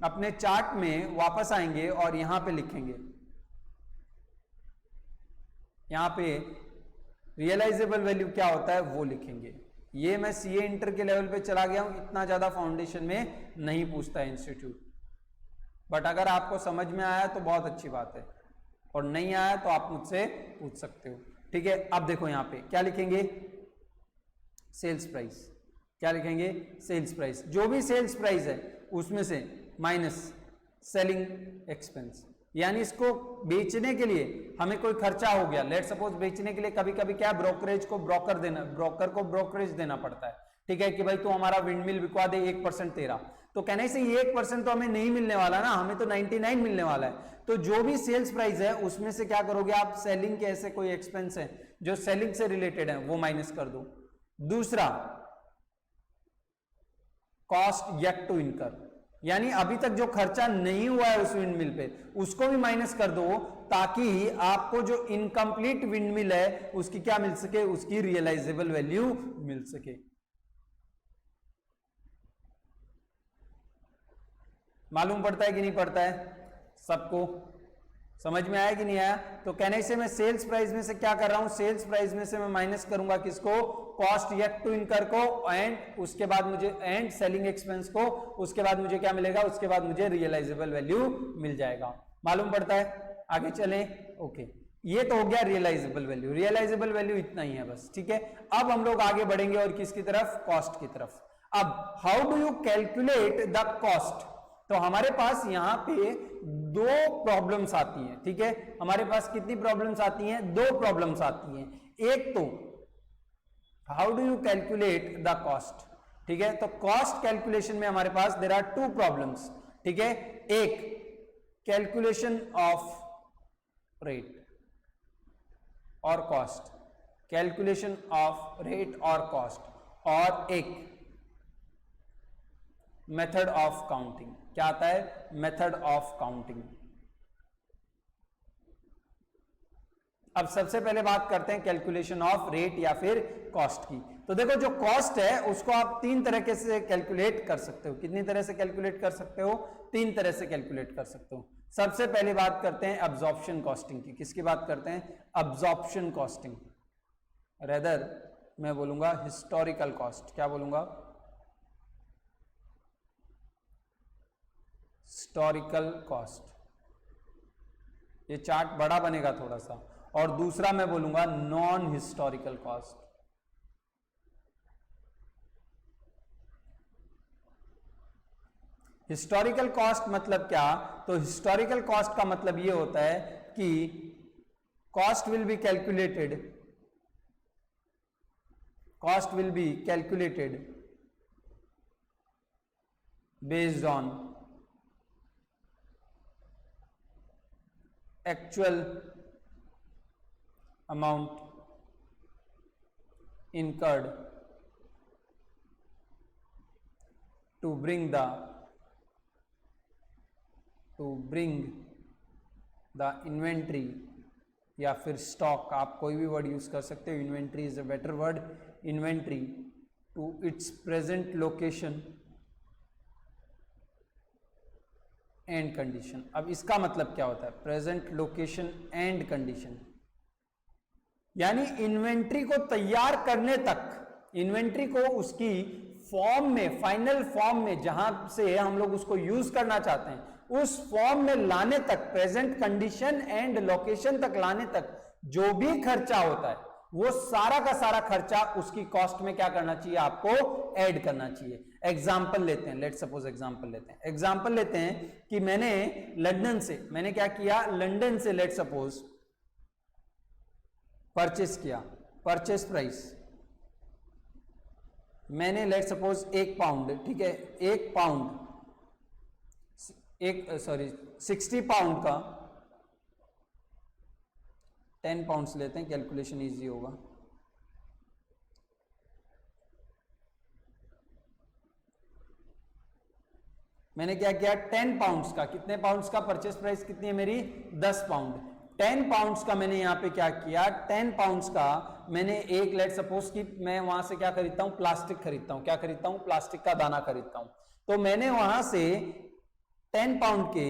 अपने चार्ट में वापस आएंगे और यहां पे लिखेंगे, यहां पे रियलाइजेबल वैल्यू क्या होता है वो लिखेंगे। ये मैं सीए इंटर के लेवल पे चला गया हूं, इतना ज्यादा फाउंडेशन में नहीं पूछता है इंस्टीट्यूट, बट अगर आपको समझ में आया तो बहुत अच्छी बात है, और नहीं आया तो आप मुझसे पूछ सकते हो, ठीक है। अब देखो यहां पे क्या लिखेंगे, सेल्स प्राइस। क्या लिखेंगे, सेल्स प्राइस। जो भी सेल्स प्राइस है उसमें से माइनस सेलिंग एक्सपेंस, यानी इसको बेचने के लिए हमें कोई खर्चा हो गया। लेट सपोज बेचने के लिए कभी कभी क्या, ब्रोकरेज को ब्रोकर को ब्रोकरेज देना पड़ता है, ठीक है, कि भाई तू हमारा विंडमिल बिकवा दे, 1% तेरा। तो कहने से ये 1% तो हमें नहीं मिलने वाला ना, हमें तो 99 मिलने वाला है। तो जो भी सेल्स प्राइस है उसमें से क्या करोगे आप, सेलिंग के ऐसे कोई एक्सपेंस है जो सेलिंग से रिलेटेड है वो माइनस कर दो। दूसरा, कॉस्ट येट टू इनकर, यानी अभी तक जो खर्चा नहीं हुआ है उस विंड मिल पे उसको भी माइनस कर दो, ताकि आपको जो इनकम्प्लीट विंड मिल है उसकी क्या मिल सके, उसकी रियलाइजेबल वैल्यू मिल सके। मालूम पड़ता है कि नहीं पड़ता है सबको? समझ में आया कि नहीं आया? तो कहने से मैं सेल्स प्राइस में से क्या कर रहा हूं, सेल्स प्राइस में से मैं माइनस करूंगा किसको, कॉस्ट येट टू इनकर को, एंड उसके बाद मुझे एंड सेलिंग एक्सपेंस को, उसके बाद मुझे क्या मिलेगा, उसके बाद मुझे रियलाइजेबल वैल्यू मिल जाएगा। मालूम पड़ता है? आगे चले। ओके, ये तो हो गया रियलाइजेबल वैल्यू। रियलाइजेबल वैल्यू इतना ही है बस, ठीक है। अब हम लोग आगे बढ़ेंगे और किसकी तरफ, कॉस्ट की तरफ। अब how do you calculate the cost? तो हमारे पास यहां पे दो प्रॉब्लम्स आती हैं, ठीक है। हमारे पास कितनी प्रॉब्लम्स आती हैं, दो प्रॉब्लम्स आती हैं। एक तो how do you calculate the cost, ठीक है। तो कॉस्ट कैलकुलेशन में हमारे पास देयर आर टू प्रॉब्लम्स, ठीक है। एक कैलकुलेशन ऑफ रेट और कॉस्ट, कैलकुलेशन ऑफ रेट और कॉस्ट, और एक मेथड ऑफ काउंटिंग। क्या आता है, मेथड ऑफ काउंटिंग। अब सबसे पहले बात करते हैं कैलकुलेशन ऑफ रेट या फिर कॉस्ट की। तो देखो, जो कॉस्ट है उसको आप तीन तरीके से कैलकुलेट कर सकते हो। कितनी तरह से कैलकुलेट कर सकते हो, तीन तरह से कैलकुलेट कर सकते हो। सबसे पहले बात करते हैं अब्जॉर्प्शन कॉस्टिंग की। किसकी बात करते हैं, अब्जॉर्प्शन कॉस्टिंग, रेदर मैं बोलूंगा हिस्टोरिकल कॉस्ट। क्या बोलूंगा, हिस्टोरिकल कॉस्ट। ये चार्ट बड़ा बनेगा थोड़ा सा। और दूसरा मैं बोलूंगा non historical cost. Historical cost मतलब क्या, तो हिस्टोरिकल कॉस्ट का मतलब ये होता है कि cost will be calculated, cost will be calculated based on actual amount incurred to bring the inventory या फिर स्टॉक, आप कोई भी वर्ड यूज कर सकते हो, inventory is a better word, inventory to its present location and condition. अब इसका मतलब क्या होता है, प्रेजेंट लोकेशन एंड कंडीशन, यानी इन्वेंट्री को तैयार करने तक, इन्वेंट्री को उसकी फॉर्म में, फाइनल फॉर्म में, जहां से हम लोग उसको यूज करना चाहते हैं उस फॉर्म में लाने तक, प्रेजेंट कंडीशन एंड लोकेशन तक लाने तक जो भी खर्चा होता है वो सारा का सारा खर्चा उसकी कॉस्ट में क्या करना चाहिए, आपको ऐड करना चाहिए। एग्जाम्पल लेते हैं, लेट सपोज एग्जाम्पल लेते हैं, एग्जाम्पल लेते हैं कि मैंने लंदन से, मैंने क्या किया, लंदन से लेट सपोज परचेस किया, परचेस प्राइस मैंने लेट सपोज 1 पाउंड, ठीक है, 1 पाउंड, 60 पाउंड का 10 पाउंड्स लेते हैं, कैलकुलेशन इजी होगा। मैंने क्या किया, 10 पाउंड्स का, कितने पाउंड्स का परचेस प्राइस कितनी है मेरी, 10 पाउंड। 10 पाउंड्स का मैंने यहां पे क्या किया, 10 पाउंड्स का मैंने एक, लेट सपोज कि मैं वहां से क्या खरीदता हूं, प्लास्टिक खरीदता हूं। क्या खरीदता हूं, प्लास्टिक का दाना खरीदता हूं। तो मैंने वहां से 10 पाउंड के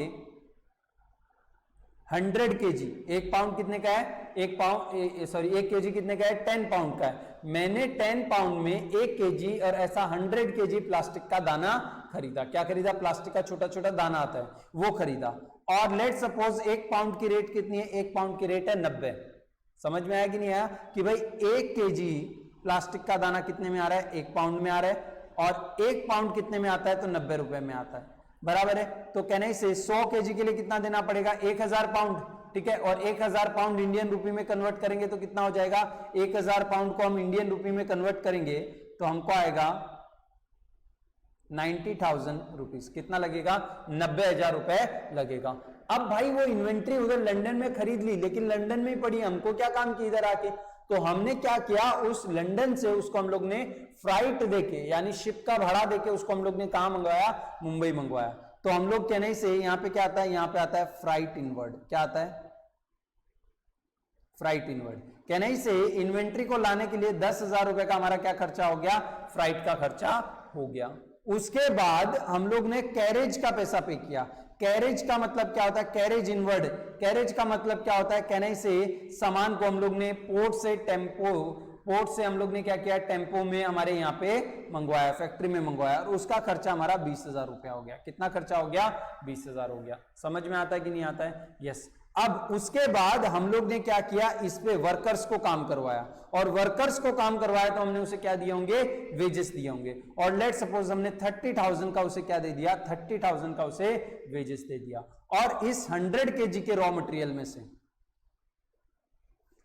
100 केजी, 1 पाउंड कितने का है, 1 केजी कितने का है, 10 पाउंड का है। मैंने 10 पाउंड में 1 केजी और ऐसा 100 केजी प्लास्टिक का दाना खरीदा। क्या खरीदा, प्लास्टिक का छोटा छोटा दाना आता है वो खरीदा। और लेट सपोज 1 पाउंड की रेट कितनी है, 1 पाउंड की रेट है 90। समझ में आया कि नहीं आया, कि भाई 1 केजी प्लास्टिक का दाना कितने में आ रहा है, 1 पाउंड में आ रहा है, और 1 पाउंड कितने में आता है, तो 90 रुपए में आता है, बराबर है। तो कहने से 100 केजी के लिए कितना देना पड़ेगा, 1000 पाउंड, ठीक है। और 1000 पाउंड इंडियन रुपी में कन्वर्ट करेंगे तो कितना हो जाएगा, 1000 पाउंड को हम इंडियन रुपी में कन्वर्ट करेंगे तो हमको आएगा 90,000 रुपीज। कितना लगेगा, 90,000 रुपए लगेगा। अब भाई वो इन्वेंट्री उधर लंदन में खरीद ली, लेकिन लंदन में ही पड़ी, हमको क्या काम की इधर आके। तो हमने क्या किया, उस लंदन से उसको हम लोग ने फ्लाइट देके, यानी शिप का भाड़ा देके उसको हम लोग ने कहां मंगवाया, मुंबई मंगवाया। तो हम लोग कहने से यहां पे क्या आता है, यहां पे आता है फ्राइट इनवर्ड। क्या आता है? Freight inward. कहने से इन्वेंट्री को लाने के लिए 10,000 रुपए का हमारा क्या खर्चा हो गया? फ्राइट का खर्चा हो गया। उसके बाद हम लोग ने कैरेज का पैसा पे किया। कैरेज का मतलब क्या होता है? Carriage inward. कैरेज का मतलब क्या होता है? कहने से सामान को हम लोग ने पोर्ट से हम लोग ने क्या किया? टेम्पो में हमारे यहाँ पे मंगवाया, फैक्ट्री में मंगवाया, और उसका खर्चा हमारा 20,000 रुपया हो गया। कितना खर्चा हो गया? 20,000 हो गया। समझ में आता है कि नहीं आता है? यस। अब उसके बाद हम लोग ने क्या किया? इस पे वर्कर्स को काम करवाया, और वर्कर्स को काम करवाया तो हमने उसे क्या दिए होंगे? वेजेस दिए होंगे। और लेट सपोज हमने 30,000 का उसे क्या दे दिया? 30,000 का उसे वेजेस दे दिया। और इस 100 kg के रॉ मटेरियल में से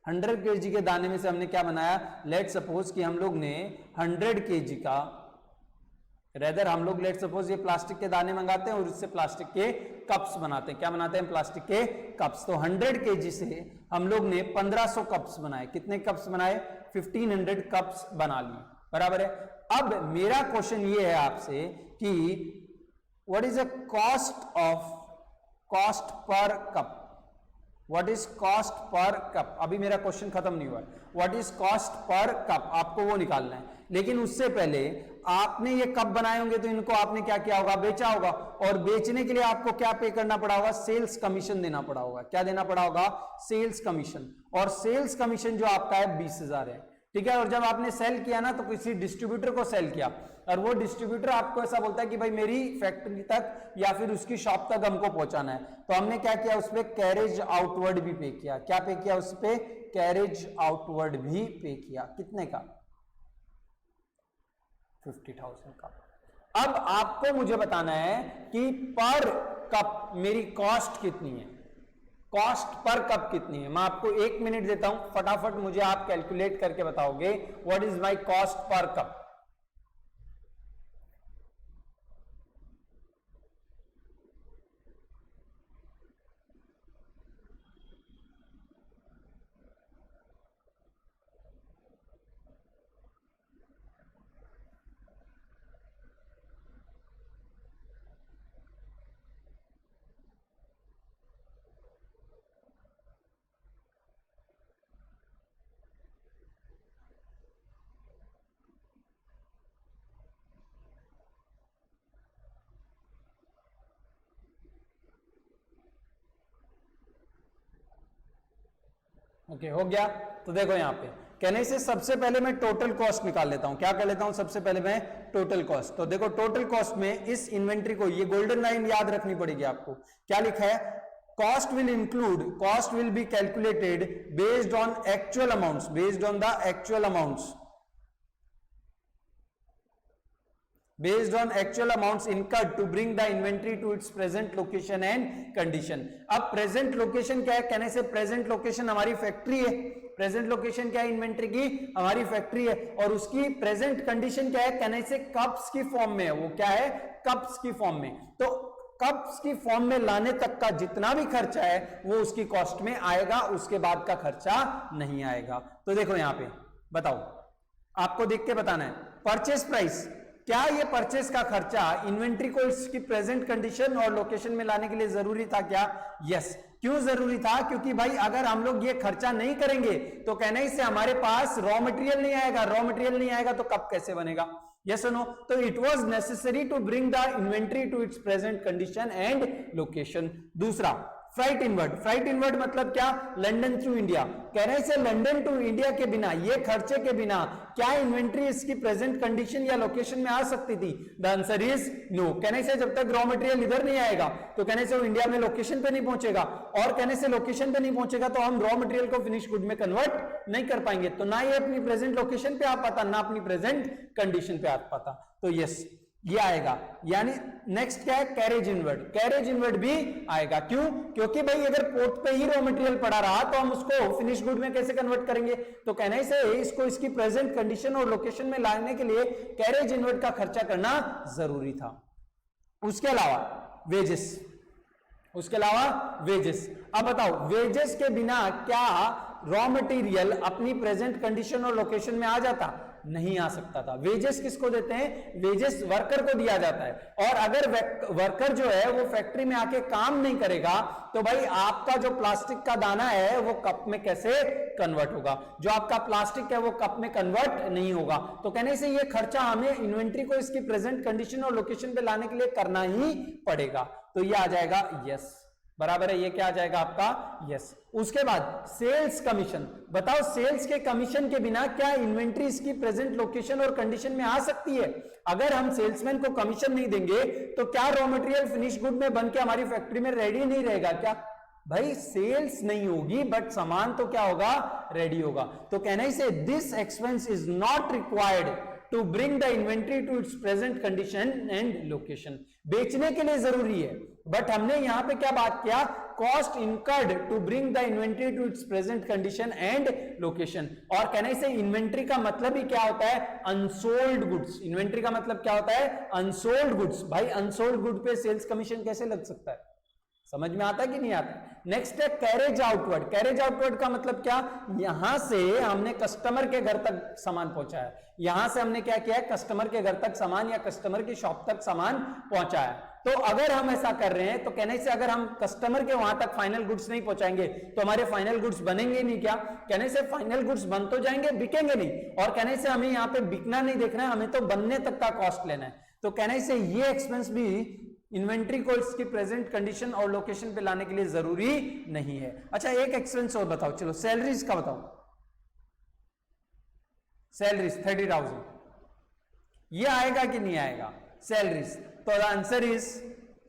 100 kg के दाने में से हमने क्या बनाया? लेट सपोज कि हम लोग ने 100 kg का, रेदर हम लोग लेट सपोज ये प्लास्टिक के दाने मंगाते हैं और इससे प्लास्टिक के कप्स बनाते हैं। क्या बनाते हैं? प्लास्टिक के कप्स। तो 100 kg से हम लोग ने 1500 कप्स बनाए। कितने कप्स बनाए? 1500 कप्स बना लिए। बराबर है। अब मेरा क्वेश्चन ये है आपसे कि what is the cost per cup? What is cost per cup? अभी मेरा क्वेश्चन खत्म नहीं हुआ है। What is cost per cup, आपको वो निकालना है। लेकिन उससे पहले आपने ये कप बनाए होंगे तो इनको आपने क्या किया होगा? बेचा होगा। और बेचने के लिए आपको क्या पे करना पड़ा होगा? सेल्स कमीशन देना पड़ा होगा। क्या देना पड़ा होगा? Sales commission. और सेल्स कमीशन जो आपका है 20,000 है। ठीक है। और जब आपने सेल किया ना, तो किसी डिस्ट्रीब्यूटर को सेल किया, और वो डिस्ट्रीब्यूटर आपको ऐसा बोलता है कि भाई मेरी फैक्ट्री तक या फिर उसकी शॉप तक हमको पहुंचाना है, तो हमने क्या किया? उस पर कैरेज आउटवर्ड भी पे किया। क्या पे किया? उस पर कैरेज आउटवर्ड भी पे किया। कितने का? 50,000 का। अब आपको मुझे बताना है कि पर कप मेरी कॉस्ट कितनी है? कॉस्ट पर कप कितनी है? मैं आपको 1 मिनट देता हूं, फटाफट मुझे आप कैलकुलेट करके बताओगे what is my cost per cup. Okay, हो गया। तो देखो यहां पे कहने से सबसे पहले मैं टोटल कॉस्ट निकाल लेता हूं। क्या कर लेता हूं? सबसे पहले मैं टोटल कॉस्ट। तो देखो टोटल कॉस्ट में इस इन्वेंट्री को, ये गोल्डन लाइन याद रखनी पड़ेगी आपको। क्या लिखा है? Cost will be calculated based on actual amounts, based on the actual amounts, based on actual amounts incurred to bring the inventory to its present location and condition। अब present location क्या है? कहने से present location हमारी factory है। present location क्या है inventory की? हमारी फैक्ट्री है। और उसकी present condition क्या है? कहने से कप्स की फॉर्म में है। वो क्या है? कप्स की फॉर्म में। तो कप्स की फॉर्म में लाने तक का जितना भी खर्चा है वो उसकी कॉस्ट में आएगा, उसके बाद का खर्चा नहीं आएगा। तो देखो यहां पे बताओ, आपको देख के बताना है। परचेस प्राइस, क्या ये परचेस का खर्चा इन्वेंट्री को इसकी प्रेजेंट कंडीशन और लोकेशन में लाने के लिए जरूरी था क्या? यस। क्यों जरूरी था? क्योंकि भाई अगर हम लोग ये खर्चा नहीं करेंगे तो कहने से हमारे पास रॉ मटेरियल नहीं आएगा। रॉ मटेरियल नहीं आएगा तो कब कैसे बनेगा? यस और नो? तो it was necessary to bring the inventory to its present condition and location. दूसरा, फ्राइट इनवर्ड। फ्राइट इनवर्ड मतलब क्या? London to India. कहने से लंदन टू इंडिया के बिना, ये खर्चे के बिना क्या इन्वेंट्री इसकी प्रेजेंट कंडीशन या लोकेशन में आ सकती थी? The answer is no. कहने से जब तक रॉ मटेरियल इधर नहीं आएगा तो कहने से वो इंडिया में लोकेशन पे नहीं पहुंचेगा, और कहने से लोकेशन पे नहीं पहुंचेगा तो हम रॉ मटेरियल को फिनिश गुड में कन्वर्ट नहीं कर पाएंगे। तो ना ये अपनी प्रेजेंट लोकेशन पे आ पाता, ना अपनी प्रेजेंट कंडीशन पे आ पाता। तो यस, ये आएगा। यानी नेक्स्ट क्या है? Carriage inward. कैरेज इनवर्ड भी आएगा। क्यों? क्योंकि भाई अगर पोर्ट पे ही रॉ मटेरियल पड़ा रहा तो हम उसको फिनिश गुड में कैसे कन्वर्ट करेंगे? तो कहने से इसको इसकी प्रेजेंट कंडीशन और लोकेशन में लाने के लिए कैरेज इनवर्ड का खर्चा करना जरूरी था। उसके अलावा वेजेस, अब बताओ वेजेस के बिना क्या रॉ मटेरियल अपनी प्रेजेंट कंडीशन और लोकेशन में आ जाता? नहीं आ सकता था। वेजेस किसको देते हैं? वेजेस वर्कर को दिया जाता है, और अगर वर्कर जो है वो फैक्ट्री में आके काम नहीं करेगा तो भाई आपका जो प्लास्टिक का दाना है वो कप में कैसे कन्वर्ट होगा? जो आपका प्लास्टिक है वो कप में कन्वर्ट नहीं होगा। तो कहने से ये खर्चा हमें इन्वेंट्री को इसकी प्रेजेंट कंडीशन और लोकेशन पे लाने के लिए करना ही पड़ेगा। तो ये आ जाएगा यस, बराबर है। ये क्या आ जाएगा आपका? यस। उसके बाद सेल्स कमीशन। बताओ सेल्स के कमीशन के बिना क्या इन्वेंट्री इसकी प्रेजेंट लोकेशन और कंडीशन में आ सकती है? अगर हम सेल्समैन को कमीशन नहीं देंगे तो क्या रॉ मटेरियल फिनिश गुड में बन के हमारी फैक्ट्री में रेडी नहीं रहेगा क्या? भाई सेल्स नहीं होगी बट सामान तो क्या होगा? रेडी होगा। तो कहना से this expense is not required to bring the inventory to its present condition and location. बेचने के लिए जरूरी है, बट हमने यहां पे क्या बात किया? Cost incurred to bring the inventory to its present condition and location. और कहने से इन्वेंट्री का मतलब ही क्या होता है? Unsold goods. इन्वेंट्री का मतलब क्या होता है? Unsold goods. भाई अनसोल्ड गुड पे सेल्स कमीशन कैसे लग सकता है? समझ में आता है कि नहीं आता? नेक्स्ट है कैरेज आउटवर्ड। कैरेज आउटवर्ड का मतलब क्या? यहां से हमने कस्टमर के घर तक सामान पहुंचाया। यहां से हमने क्या किया है? कस्टमर के घर तक सामान या कस्टमर की शॉप तक सामान पहुंचाया। तो अगर हम ऐसा कर रहे हैं तो कहने से अगर हम कस्टमर के वहां तक फाइनल गुड्स नहीं पहुंचाएंगे तो हमारे फाइनल गुड्स बनेंगे नहीं क्या? कहने से फाइनल गुड्स बन तो जाएंगे, बिकेंगे नहीं। और कहने से हमें यहाँ पे बिकना नहीं देखना है, हमें तो बनने तक का कॉस्ट लेना है। तो कहने से ये एक्सपेंस भी इन्वेंट्री को इसकी प्रेजेंट कंडीशन और लोकेशन पे लाने के लिए जरूरी नहीं है। अच्छा एक एक्सपेंस और बताओ, चलो सैलरीज का बताओ। सैलरीज 30,000 ये आएगा कि नहीं आएगा? सैलरीज। तो आंसर इज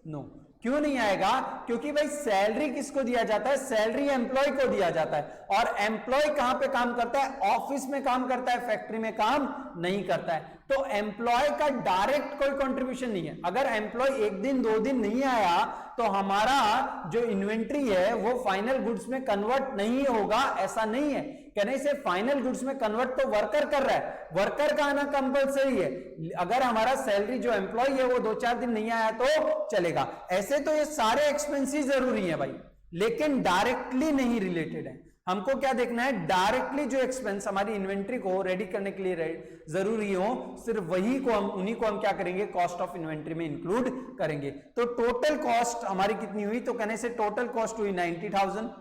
नो। क्यों नहीं आएगा? क्योंकि भाई सैलरी किसको दिया जाता है? सैलरी एम्प्लॉय को दिया जाता है। और एम्प्लॉय कहां पे काम करता है? ऑफिस में काम करता है, फैक्ट्री में काम नहीं करता है। तो एम्प्लॉय का डायरेक्ट कोई कंट्रीब्यूशन नहीं है। अगर एम्प्लॉय एक दिन दो दिन नहीं आया तो हमारा जो इन्वेंट्री है वो फाइनल गुड्स में कन्वर्ट नहीं होगा, ऐसा नहीं है। कहने से फाइनल गुड्स में कन्वर्ट तो वर्कर कर रहा है, वर्कर का आना कंपलसरी है। अगर हमारा सैलरी जो एम्प्लॉय है वो 2-4 दिन नहीं आया तो चलेगा। ऐसे तो ये सारे एक्सपेंसेस जरूरी है भाई, लेकिन डायरेक्टली नहीं रिलेटेड है। हमको क्या देखना है? डायरेक्टली जो एक्सपेंस हमारी इन्वेंट्री को रेडी करने के लिए जरूरी हो, सिर्फ वही को हम उन्हीं को हम क्या करेंगे? कॉस्ट ऑफ इन्वेंट्री में इंक्लूड करेंगे। तो टोटल कॉस्ट हमारी कितनी हुई? तो कहने से टोटल कॉस्ट हुई 90,000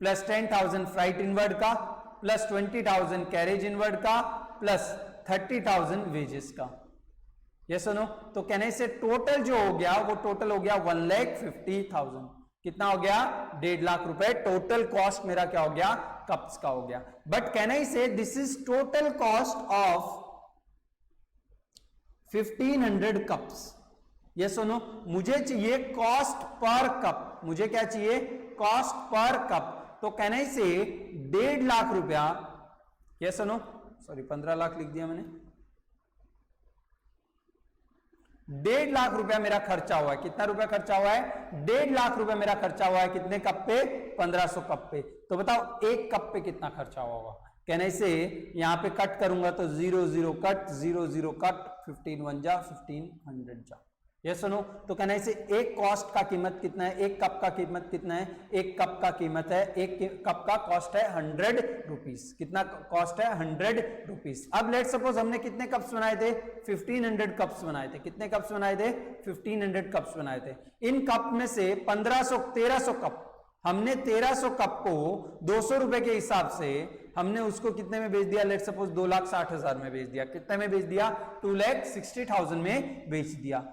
प्लस 10,000 फ्राइट इनवर्ड का, प्लस 20,000 कैरेज इनवर्ड का, प्लस 30,000 वेजेस का। यस और नो? तो कहने से टोटल जो हो गया वो टोटल हो गया 1,50,000। कितना हो गया? 1.5 लाख रुपए टोटल कॉस्ट मेरा क्या हो गया? कप्स का हो गया। बट कैन आई से this is total cost of 1500 cups. Yes और नो? मुझे चाहिए कॉस्ट पर कप। मुझे क्या चाहिए? Cost per cup. तो कहना ही से 1.5 लाख रुपया, यस और नो? सॉरी 15 लाख लिख दिया मैंने। 1.5 लाख रुपया मेरा खर्चा हुआ है। कितना रुपया खर्चा हुआ है? 1.5 लाख रुपया मेरा खर्चा हुआ है। कितने कप पे? 1500 कप पे। तो बताओ एक कप पे कितना खर्चा होगा? कहने से यहां पे कट करूंगा तो 0 0 कट, 0 0 कट, 15 1 जा, 1500 जा। Yes no? तो कहना से एक कॉस्ट का कीमत कितना है? एक कप का कीमत कितना है? एक कप का कीमत है, एक कप का कॉस्ट है 100 रुपीज। कितना कॉस्ट है? 100 रुपीज। अब लेट सपोज हमने कितने कप्स बनाए थे? 1500 कप्स बनाए थे। कितने कप्स बनाए थे? 1500 कप्स बनाए थे। इन कप में से 1300 कप, हमने 1300 कप को 200 रुपए के हिसाब से हमने उसको कितने में बेच दिया? लेट सपोज 2,60,000 में बेच दिया। कितने में बेच दिया? 2,60,000 में बेच दिया।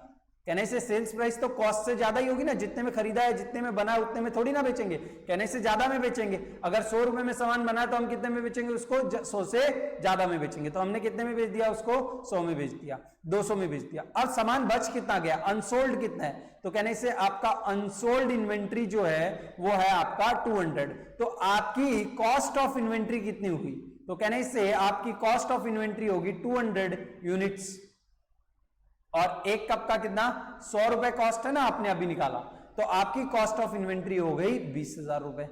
कहने से सेल्स प्राइस तो कॉस्ट से ज्यादा ही होगी ना। जितने में खरीदा है, जितने में बना है, उतने में थोड़ी ना बेचेंगे। कहने से ज्यादा में बेचेंगे। अगर 100 रुपए में सामान बना तो हम कितने में बेचेंगे? उसको 100 से ज्यादा में बेचेंगे। तो हमने कितने में बेच दिया? उसको 100 में बेच दिया, 200 में बेच दिया। अब सामान बच कितना गया? अनसोल्ड कितना है? तो कहने से आपका अनसोल्ड इन्वेंट्री जो है वो है आपका 200। तो आपकी कॉस्ट ऑफ इन्वेंट्री कितनी होगी? तो कहने से आपकी कॉस्ट ऑफ इन्वेंट्री होगी 200 यूनिट्स। और एक कप का कितना? 100 रुपए कॉस्ट है ना, आपने अभी निकाला। तो आपकी कॉस्ट ऑफ इन्वेंट्री हो गई 20,000 रुपए।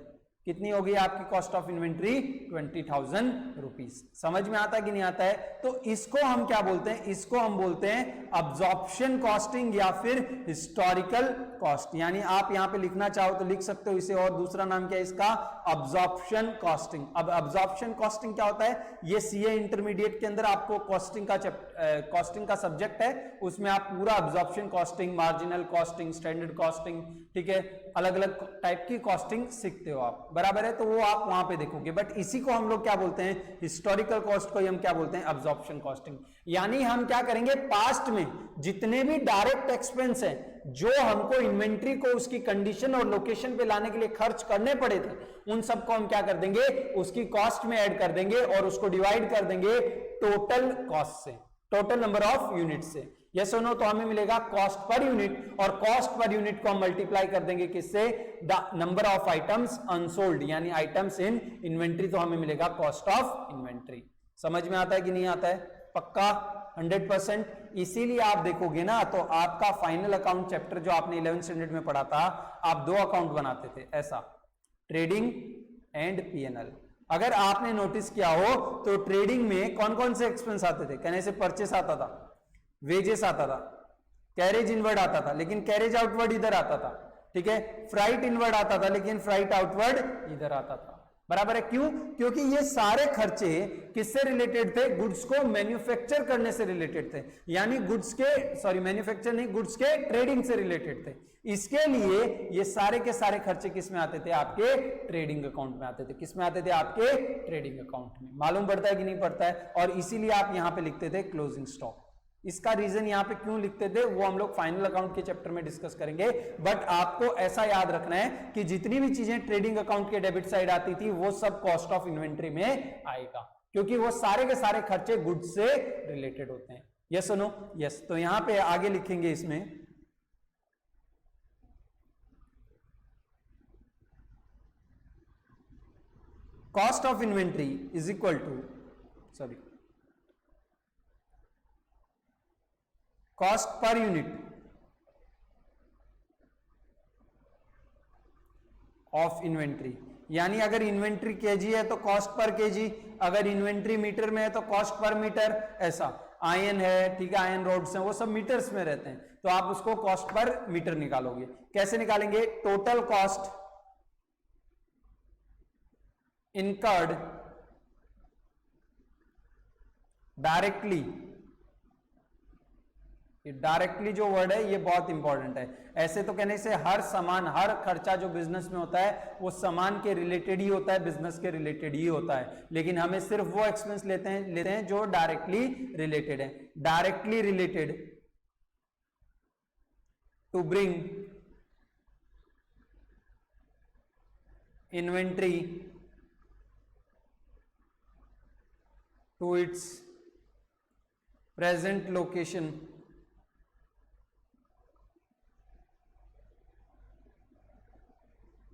कितनी हो गई आपकी कॉस्ट ऑफ इन्वेंट्री? 20,000 रुपीज। समझ में आता है कि नहीं आता है? तो इसको हम क्या बोलते हैं? इसको हम बोलते हैं अब्जॉर्प्शन कॉस्टिंग या फिर हिस्टोरिकल कॉस्ट, यानी आप यहां पे लिखना चाहो तो लिख सकते हो इसे, और दूसरा नाम क्या है इसका, अब्जॉर्प्शन कॉस्टिंग। अब अब्जॉर्प्शन कॉस्टिंग क्या होता है, ये सीए इंटरमीडिएट के अंदर आपको कॉस्टिंग का सब्जेक्ट है, उसमें आप पूरा absorption costing, marginal costing, standard costing, ठीक है, अलग अलग टाइप की कॉस्टिंग सीखते हो आप, बराबर है, तो वो आप वहां पे देखोगे। बट इसी को हम लोग क्या बोलते हैं, हिस्टोरिकल कॉस्ट को हम क्या बोलते हैं, अब्जॉर्प्शन कॉस्टिंग। यानी हम क्या करेंगे, पास्ट में जितने भी डायरेक्ट एक्सपेंस हैं जो हमको इन्वेंट्री को उसकी कंडीशन और लोकेशन पे लाने के लिए खर्च करने पड़े थे, उन सबको हम क्या कर देंगे, उसकी कॉस्ट में ऐड कर देंगे और उसको डिवाइड कर देंगे टोटल कॉस्ट से, टोटल नंबर ऑफ यूनिट से। यस और नो, तो हमें मिलेगा कॉस्ट पर यूनिट, और कॉस्ट पर यूनिट को हम मल्टीप्लाई कर देंगे किससे, the number of items unsold, यानी आइटम्स इन इन्वेंट्री, तो हमें मिलेगा कॉस्ट ऑफ इन्वेंट्री। समझ में आता है कि नहीं आता है, पक्का 100%। इसीलिए आप देखोगे ना, तो आपका फाइनल अकाउंट चैप्टर जो आपने 11th स्टैंडर्ड में पढ़ा था, आप 2 अकाउंट बनाते थे ऐसा, ट्रेडिंग एंड पीएनएल। अगर आपने नोटिस किया हो तो ट्रेडिंग में कौन कौन से एक्सपेंस आते थे, कहने से परचेस आता था, वेजेस आता था, कैरेज इनवर्ड आता था लेकिन कैरेज आउटवर्ड इधर आता था, ठीक है, फ्राइट इनवर्ड आता था लेकिन फ्राइट आउटवर्ड इधर आता था, बराबर है। क्यों, क्योंकि ये सारे खर्चे किससे रिलेटेड थे, गुड्स को मैन्युफैक्चर करने से रिलेटेड थे, यानी गुड्स के, सॉरी मैन्युफैक्चर नहीं, गुड्स के ट्रेडिंग से रिलेटेड थे। इसके लिए ये सारे के सारे खर्चे किस में आते थे, आपके ट्रेडिंग अकाउंट में आते थे। किस में आते थे, आपके ट्रेडिंग अकाउंट में। मालूम पड़ता है कि नहीं पड़ता है, और इसीलिए आप यहां पे लिखते थे क्लोजिंग स्टॉक। इसका रीजन यहां पे क्यों लिखते थे वो हम लोग फाइनल अकाउंट के चैप्टर में डिस्कस करेंगे, बट आपको ऐसा याद रखना है कि जितनी भी चीजें ट्रेडिंग अकाउंट के डेबिट साइड आती थी वो सब कॉस्ट ऑफ इन्वेंट्री में आएगा, क्योंकि वो सारे के सारे खर्चे गुड्स से रिलेटेड होते हैं। यस और नो, यस। तो यहां पे आगे लिखेंगे इसमें, cost of inventory is equal to, sorry, cost per unit of inventory, यानी अगर इन्वेंट्री केजी है तो कॉस्ट पर केजी, अगर इन्वेंट्री मीटर में है तो कॉस्ट पर मीटर, ऐसा। आयन है, ठीक है, आयन रोड्स हैं, वो सब मीटर्स में रहते हैं, तो आप उसको कॉस्ट पर मीटर निकालोगे। कैसे निकालेंगे, total cost incurred directly, directly जो वर्ड है ये बहुत इंपॉर्टेंट है। ऐसे तो कहने से हर सामान, हर खर्चा जो बिजनेस में होता है वो सामान के रिलेटेड ही होता है, बिजनेस के रिलेटेड ही होता है, लेकिन हमें सिर्फ वो एक्सपेंस लेते हैं जो डायरेक्टली रिलेटेड है। Directly related to bring inventory to its present location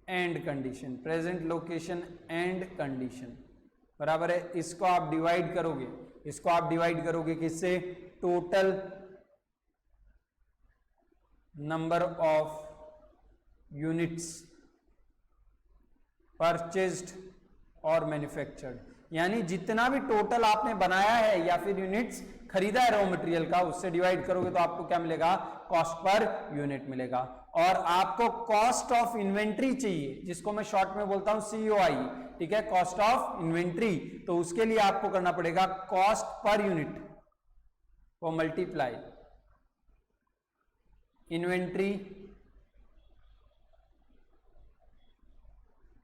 and condition, present location and condition, बराबर है। इसको आप डिवाइड करोगे, इसको आप डिवाइड करोगे किससे, total number of units purchased और मैन्युफैक्चर्ड, यानी जितना भी टोटल आपने बनाया है या फिर यूनिट्स खरीदा है रॉ मटेरियल का, उससे डिवाइड करोगे तो आपको क्या मिलेगा, कॉस्ट पर यूनिट मिलेगा। और आपको कॉस्ट ऑफ इन्वेंट्री चाहिए, जिसको मैं शॉर्ट में बोलता हूं COI, ठीक है, कॉस्ट ऑफ इन्वेंट्री। तो उसके लिए आपको करना पड़ेगा कॉस्ट पर यूनिट को मल्टीप्लाई इन्वेंट्री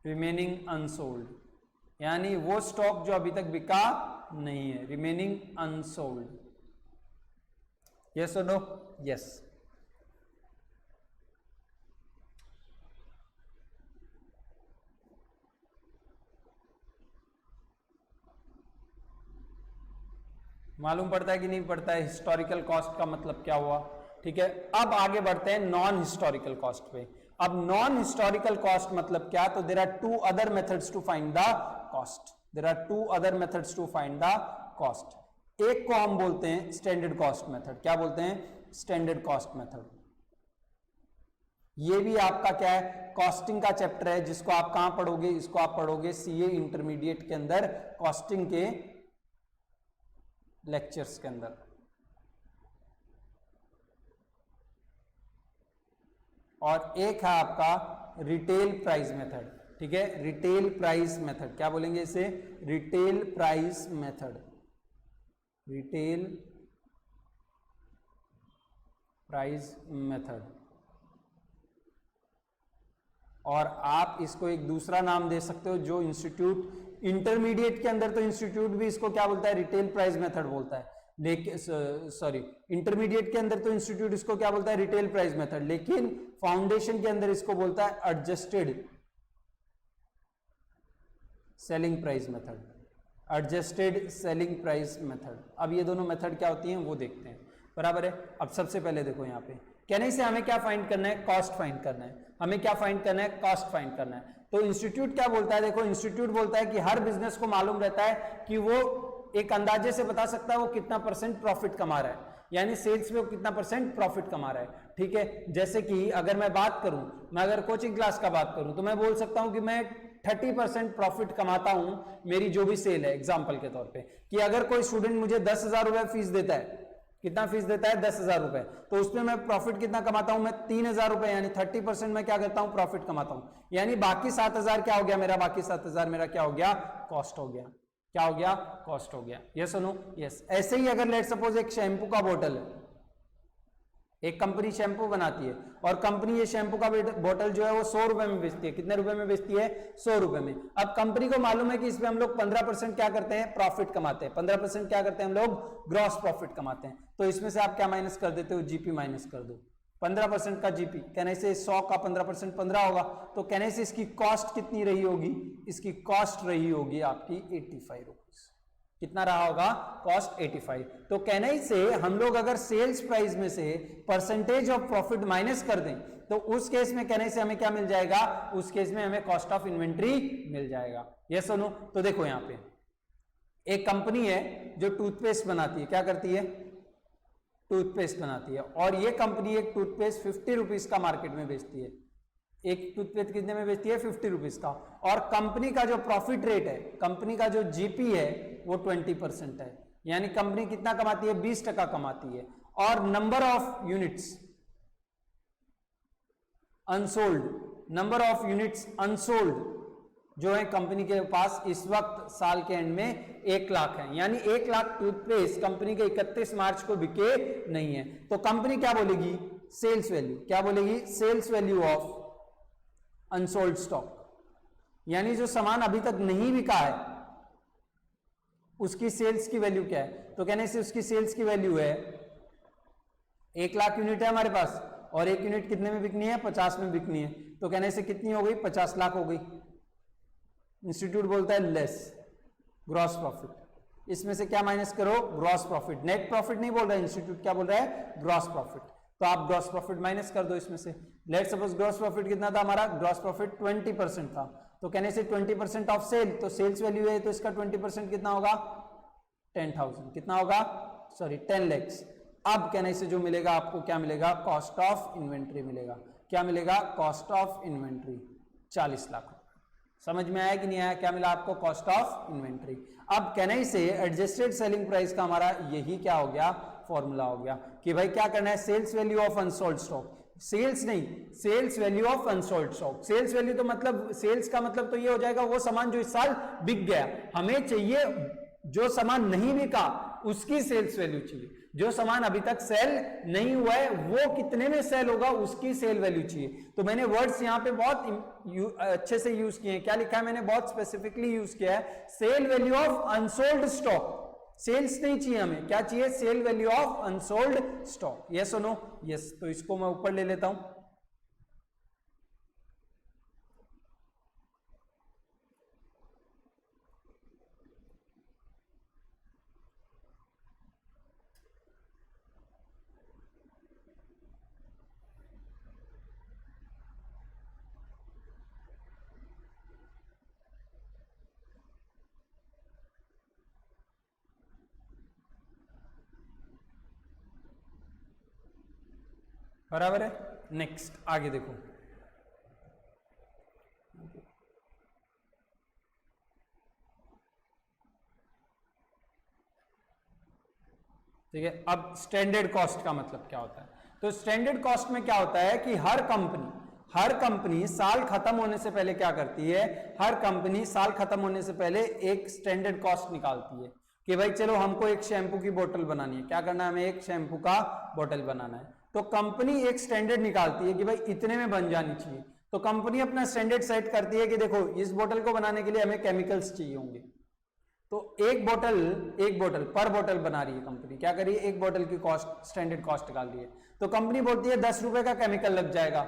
रिमेनिंग अनसोल्ड, यानी वो स्टॉक जो अभी तक बिका नहीं है, रिमेनिंग अनसोल्ड। यस और नो, यस। मालूम पड़ता है कि नहीं पड़ता है, हिस्टोरिकल कॉस्ट का मतलब क्या हुआ, ठीक है। अब आगे बढ़ते हैं नॉन हिस्टोरिकल कॉस्ट पे। अब नॉन हिस्टोरिकल कॉस्ट मतलब क्या, तो there are two other methods to find the cost, there are two other methods to find the cost. एक को हम बोलते हैं स्टैंडर्ड कॉस्ट मेथड, क्या बोलते हैं, स्टैंडर्ड कॉस्ट मेथड। ये भी आपका क्या है, कॉस्टिंग का चैप्टर है, जिसको आप कहां पढ़ोगे, इसको आप पढ़ोगे सीए इंटरमीडिएट के अंदर, कॉस्टिंग के लेक्चर्स के अंदर। और एक है आपका रिटेल प्राइस मेथड। ठीक है, रिटेल प्राइस मेथड, क्या बोलेंगे इसे? Retail price method, retail price method. और आप इसको एक दूसरा नाम दे सकते हो जो इंस्टीट्यूट इंटरमीडिएट के अंदर, तो इंस्टीट्यूट भी इसको क्या बोलता है? रिटेल प्राइस मेथड बोलता है। लेकिन सॉरी, इंटरमीडिएट के अंदर तो इंस्टीट्यूट इसको क्या बोलता है? Retail price method. लेकिन फाउंडेशन के अंदर इसको बोलता है adjusted selling price method, adjusted selling price method. अब ये दोनों मेथड क्या होती हैं वो देखते हैं, बराबर है। अब सबसे पहले देखो यहाँ पे कहने से हमें क्या फाइंड करना है? कॉस्ट फाइंड करना है। हमें क्या फाइंड करना है? कॉस्ट फाइंड करना है। तो इंस्टीट्यूट क्या बोलता है? देखो, इंस्टीट्यूट बोलता है कि हर बिजनेस को मालूम रहता है कि वो एक अंदाजे से बता सकता है वो कितना % प्रॉफिट कमा रहा है, यानी सेल्स में वो कितना % प्रॉफिट कमा रहा है। ठीक है, जैसे कि अगर मैं बात करूं, मैं अगर कोचिंग क्लास का बात करूं तो मैं बोल सकता हूं कि मैं 30% प्रॉफिट कमाता हूं मेरी जो भी सेल है। एग्जांपल के तौर पे कि अगर कोई स्टूडेंट मुझे 10,000 रुपए फीस देता है, कितना फीस देता है? 10,000 रुपए, तो उसमें मैं प्रॉफिट कितना कमाता हूं? मैं 3,000 रुपए, यानी 30% मैं क्या करता हूं? प्रॉफिट कमाता हूं। यानी बाकी 7,000 क्या हो गया मेरा? बाकी 7,000 मेरा क्या हो गया? कॉस्ट हो गया। क्या हो गया? कॉस्ट हो गया। यस सुनो, यस। ऐसे ही अगर लेट सपोज एक शैम्पू का बोतल है, एक कंपनी शैम्पू बनाती है और कंपनी ये शैम्पू का बोतल जो है वो 100 रुपए में बेचती है। कितने रुपए में बेचती है? 100 रुपए में। अब कंपनी को मालूम है कि इसमें हम लोग 15% क्या करते हैं? प्रॉफिट कमाते हैं। 15% क्या करते हैं हम लोग? ग्रॉस प्रॉफिट कमाते हैं। तो इसमें से आप क्या माइनस कर देते हो? जीपी माइनस कर दो। 15% का जीपी, कहने से 100 का 15% 15 होगा, तो कहने से इसकी कॉस्ट कितनी रही होगी? इसकी कॉस्ट रही होगी आपकी 85 रुपीज। कितना रहा होगा? कॉस्ट 85। तो कहने से हम लोग अगर सेल्स प्राइस में से परसेंटेज ऑफ प्रॉफिट माइनस कर दें तो उस केस में कहने से हमें क्या मिल जाएगा? उस केस में हमें कॉस्ट ऑफ इन्वेंट्री मिल जाएगा। ये सुनो, तो देखो यहां पे एक कंपनी है जो टूथपेस्ट बनाती है। क्या करती है? टूथपेस्ट बनाती है। और ये कंपनी एक टूथपेस्ट 50 रुपीज का मार्केट में बेचती है। एक टूथपेस्ट कितने में बेचती है? 50 रुपीज का। और कंपनी का जो प्रॉफिट रेट है, कंपनी का जो जीपी है वो 20% है, यानी कंपनी कितना कमाती है? 20% कमाती है। और number of units unsold, number of units unsold जो है कंपनी के पास इस वक्त साल के एंड में 1 लाख है, यानी 1 लाख टूथपेस्ट कंपनी के 31 मार्च को बिके नहीं है। तो कंपनी क्या बोलेगी? Sales value. क्या बोलेगी? Sales value of unsold stock, यानी जो सामान अभी तक नहीं बिका है उसकी सेल्स की वैल्यू क्या है? तो कहने से उसकी सेल्स की वैल्यू है 1 लाख यूनिट है हमारे पास और 1 यूनिट कितने में बिकनी है? 50 में बिकनी है। तो कहने से कितनी हो गई? 50 लाख हो गई। इंस्टीट्यूट बोलता है लेस ग्रॉस प्रॉफिट। इसमें से क्या माइनस करो? Gross profit. नेट प्रॉफिट नहीं बोल रहा है इंस्टीट्यूट, क्या बोल रहा है? Gross profit. तो आप ग्रॉस प्रॉफिट माइनस कर दो इसमें से। लेट सपोज ग्रॉस प्रॉफिट कितना था हमारा? ग्रॉस प्रॉफिट 20% था। तो कहने से 20% ऑफ सेल, तो सेल्स वैल्यू है तो इसका 20% कितना होगा? 10,000। कितना होगा? Sorry 10 lakhs। अब कहने से जो मिलेगा आपको क्या मिलेगा? कॉस्ट ऑफ इन्वेंट्री मिलेगा। क्या मिलेगा? Cost of inventory 40 lakh. समझ में आया कि नहीं आया? क्या मिला आपको? Cost of inventory. अब कहने से एडजस्टेड सेलिंग प्राइस का हमारा यही क्या हो गया? फॉर्मूला हो गया कि भाई क्या करना है? Sales value of unsold stock, sales नहीं, sales value of unsold stock. Sales value तो मतलब सेल्स का मतलब तो ये हो जाएगा वो सामान जो इस साल बिक गया। हमें चाहिए जो सामान नहीं बिका उसकी सेल्स वैल्यू चाहिए। जो सामान अभी तक सेल नहीं हुआ है वो कितने में सेल होगा उसकी सेल वैल्यू चाहिए। तो मैंने वर्ड्स यहां पे बहुत अच्छे से यूज किए हैं। क्या लिखा है मैंने? बहुत स्पेसिफिकली यूज किया है, sale value of unsold stock. Sales नहीं चाहिए हमें, क्या चाहिए? Sale value of unsold stock. Yes और नो? यस। तो इसको मैं ऊपर ले लेता हूं। बराबर है। नेक्स्ट आगे देखो, ठीक है। अब स्टैंडर्ड कॉस्ट का मतलब क्या होता है? तो स्टैंडर्ड कॉस्ट में क्या होता है कि हर कंपनी साल खत्म होने से पहले क्या करती है, हर कंपनी साल खत्म होने से पहले एक स्टैंडर्ड कॉस्ट निकालती है कि भाई चलो हमको एक शैम्पू की बोतल बनानी है, क्या करना है, हमें एक शैम्पू का बोतल बनाना है। तो कंपनी एक स्टैंडर्ड निकालती है कि भाई इतने में बन जानी चाहिए। तो कंपनी अपना स्टैंडर्ड सेट करती है कि देखो इस बोतल को बनाने के लिए हमें केमिकल्स चाहिए होंगे। तो एक बोतल पर बोतल बना रही है कंपनी, क्या करिए, एक बोतल की कॉस्ट स्टैंडर्ड कॉस्ट निकाल रही है। तो कंपनी बोलती है 10 रुपए का केमिकल लग जाएगा।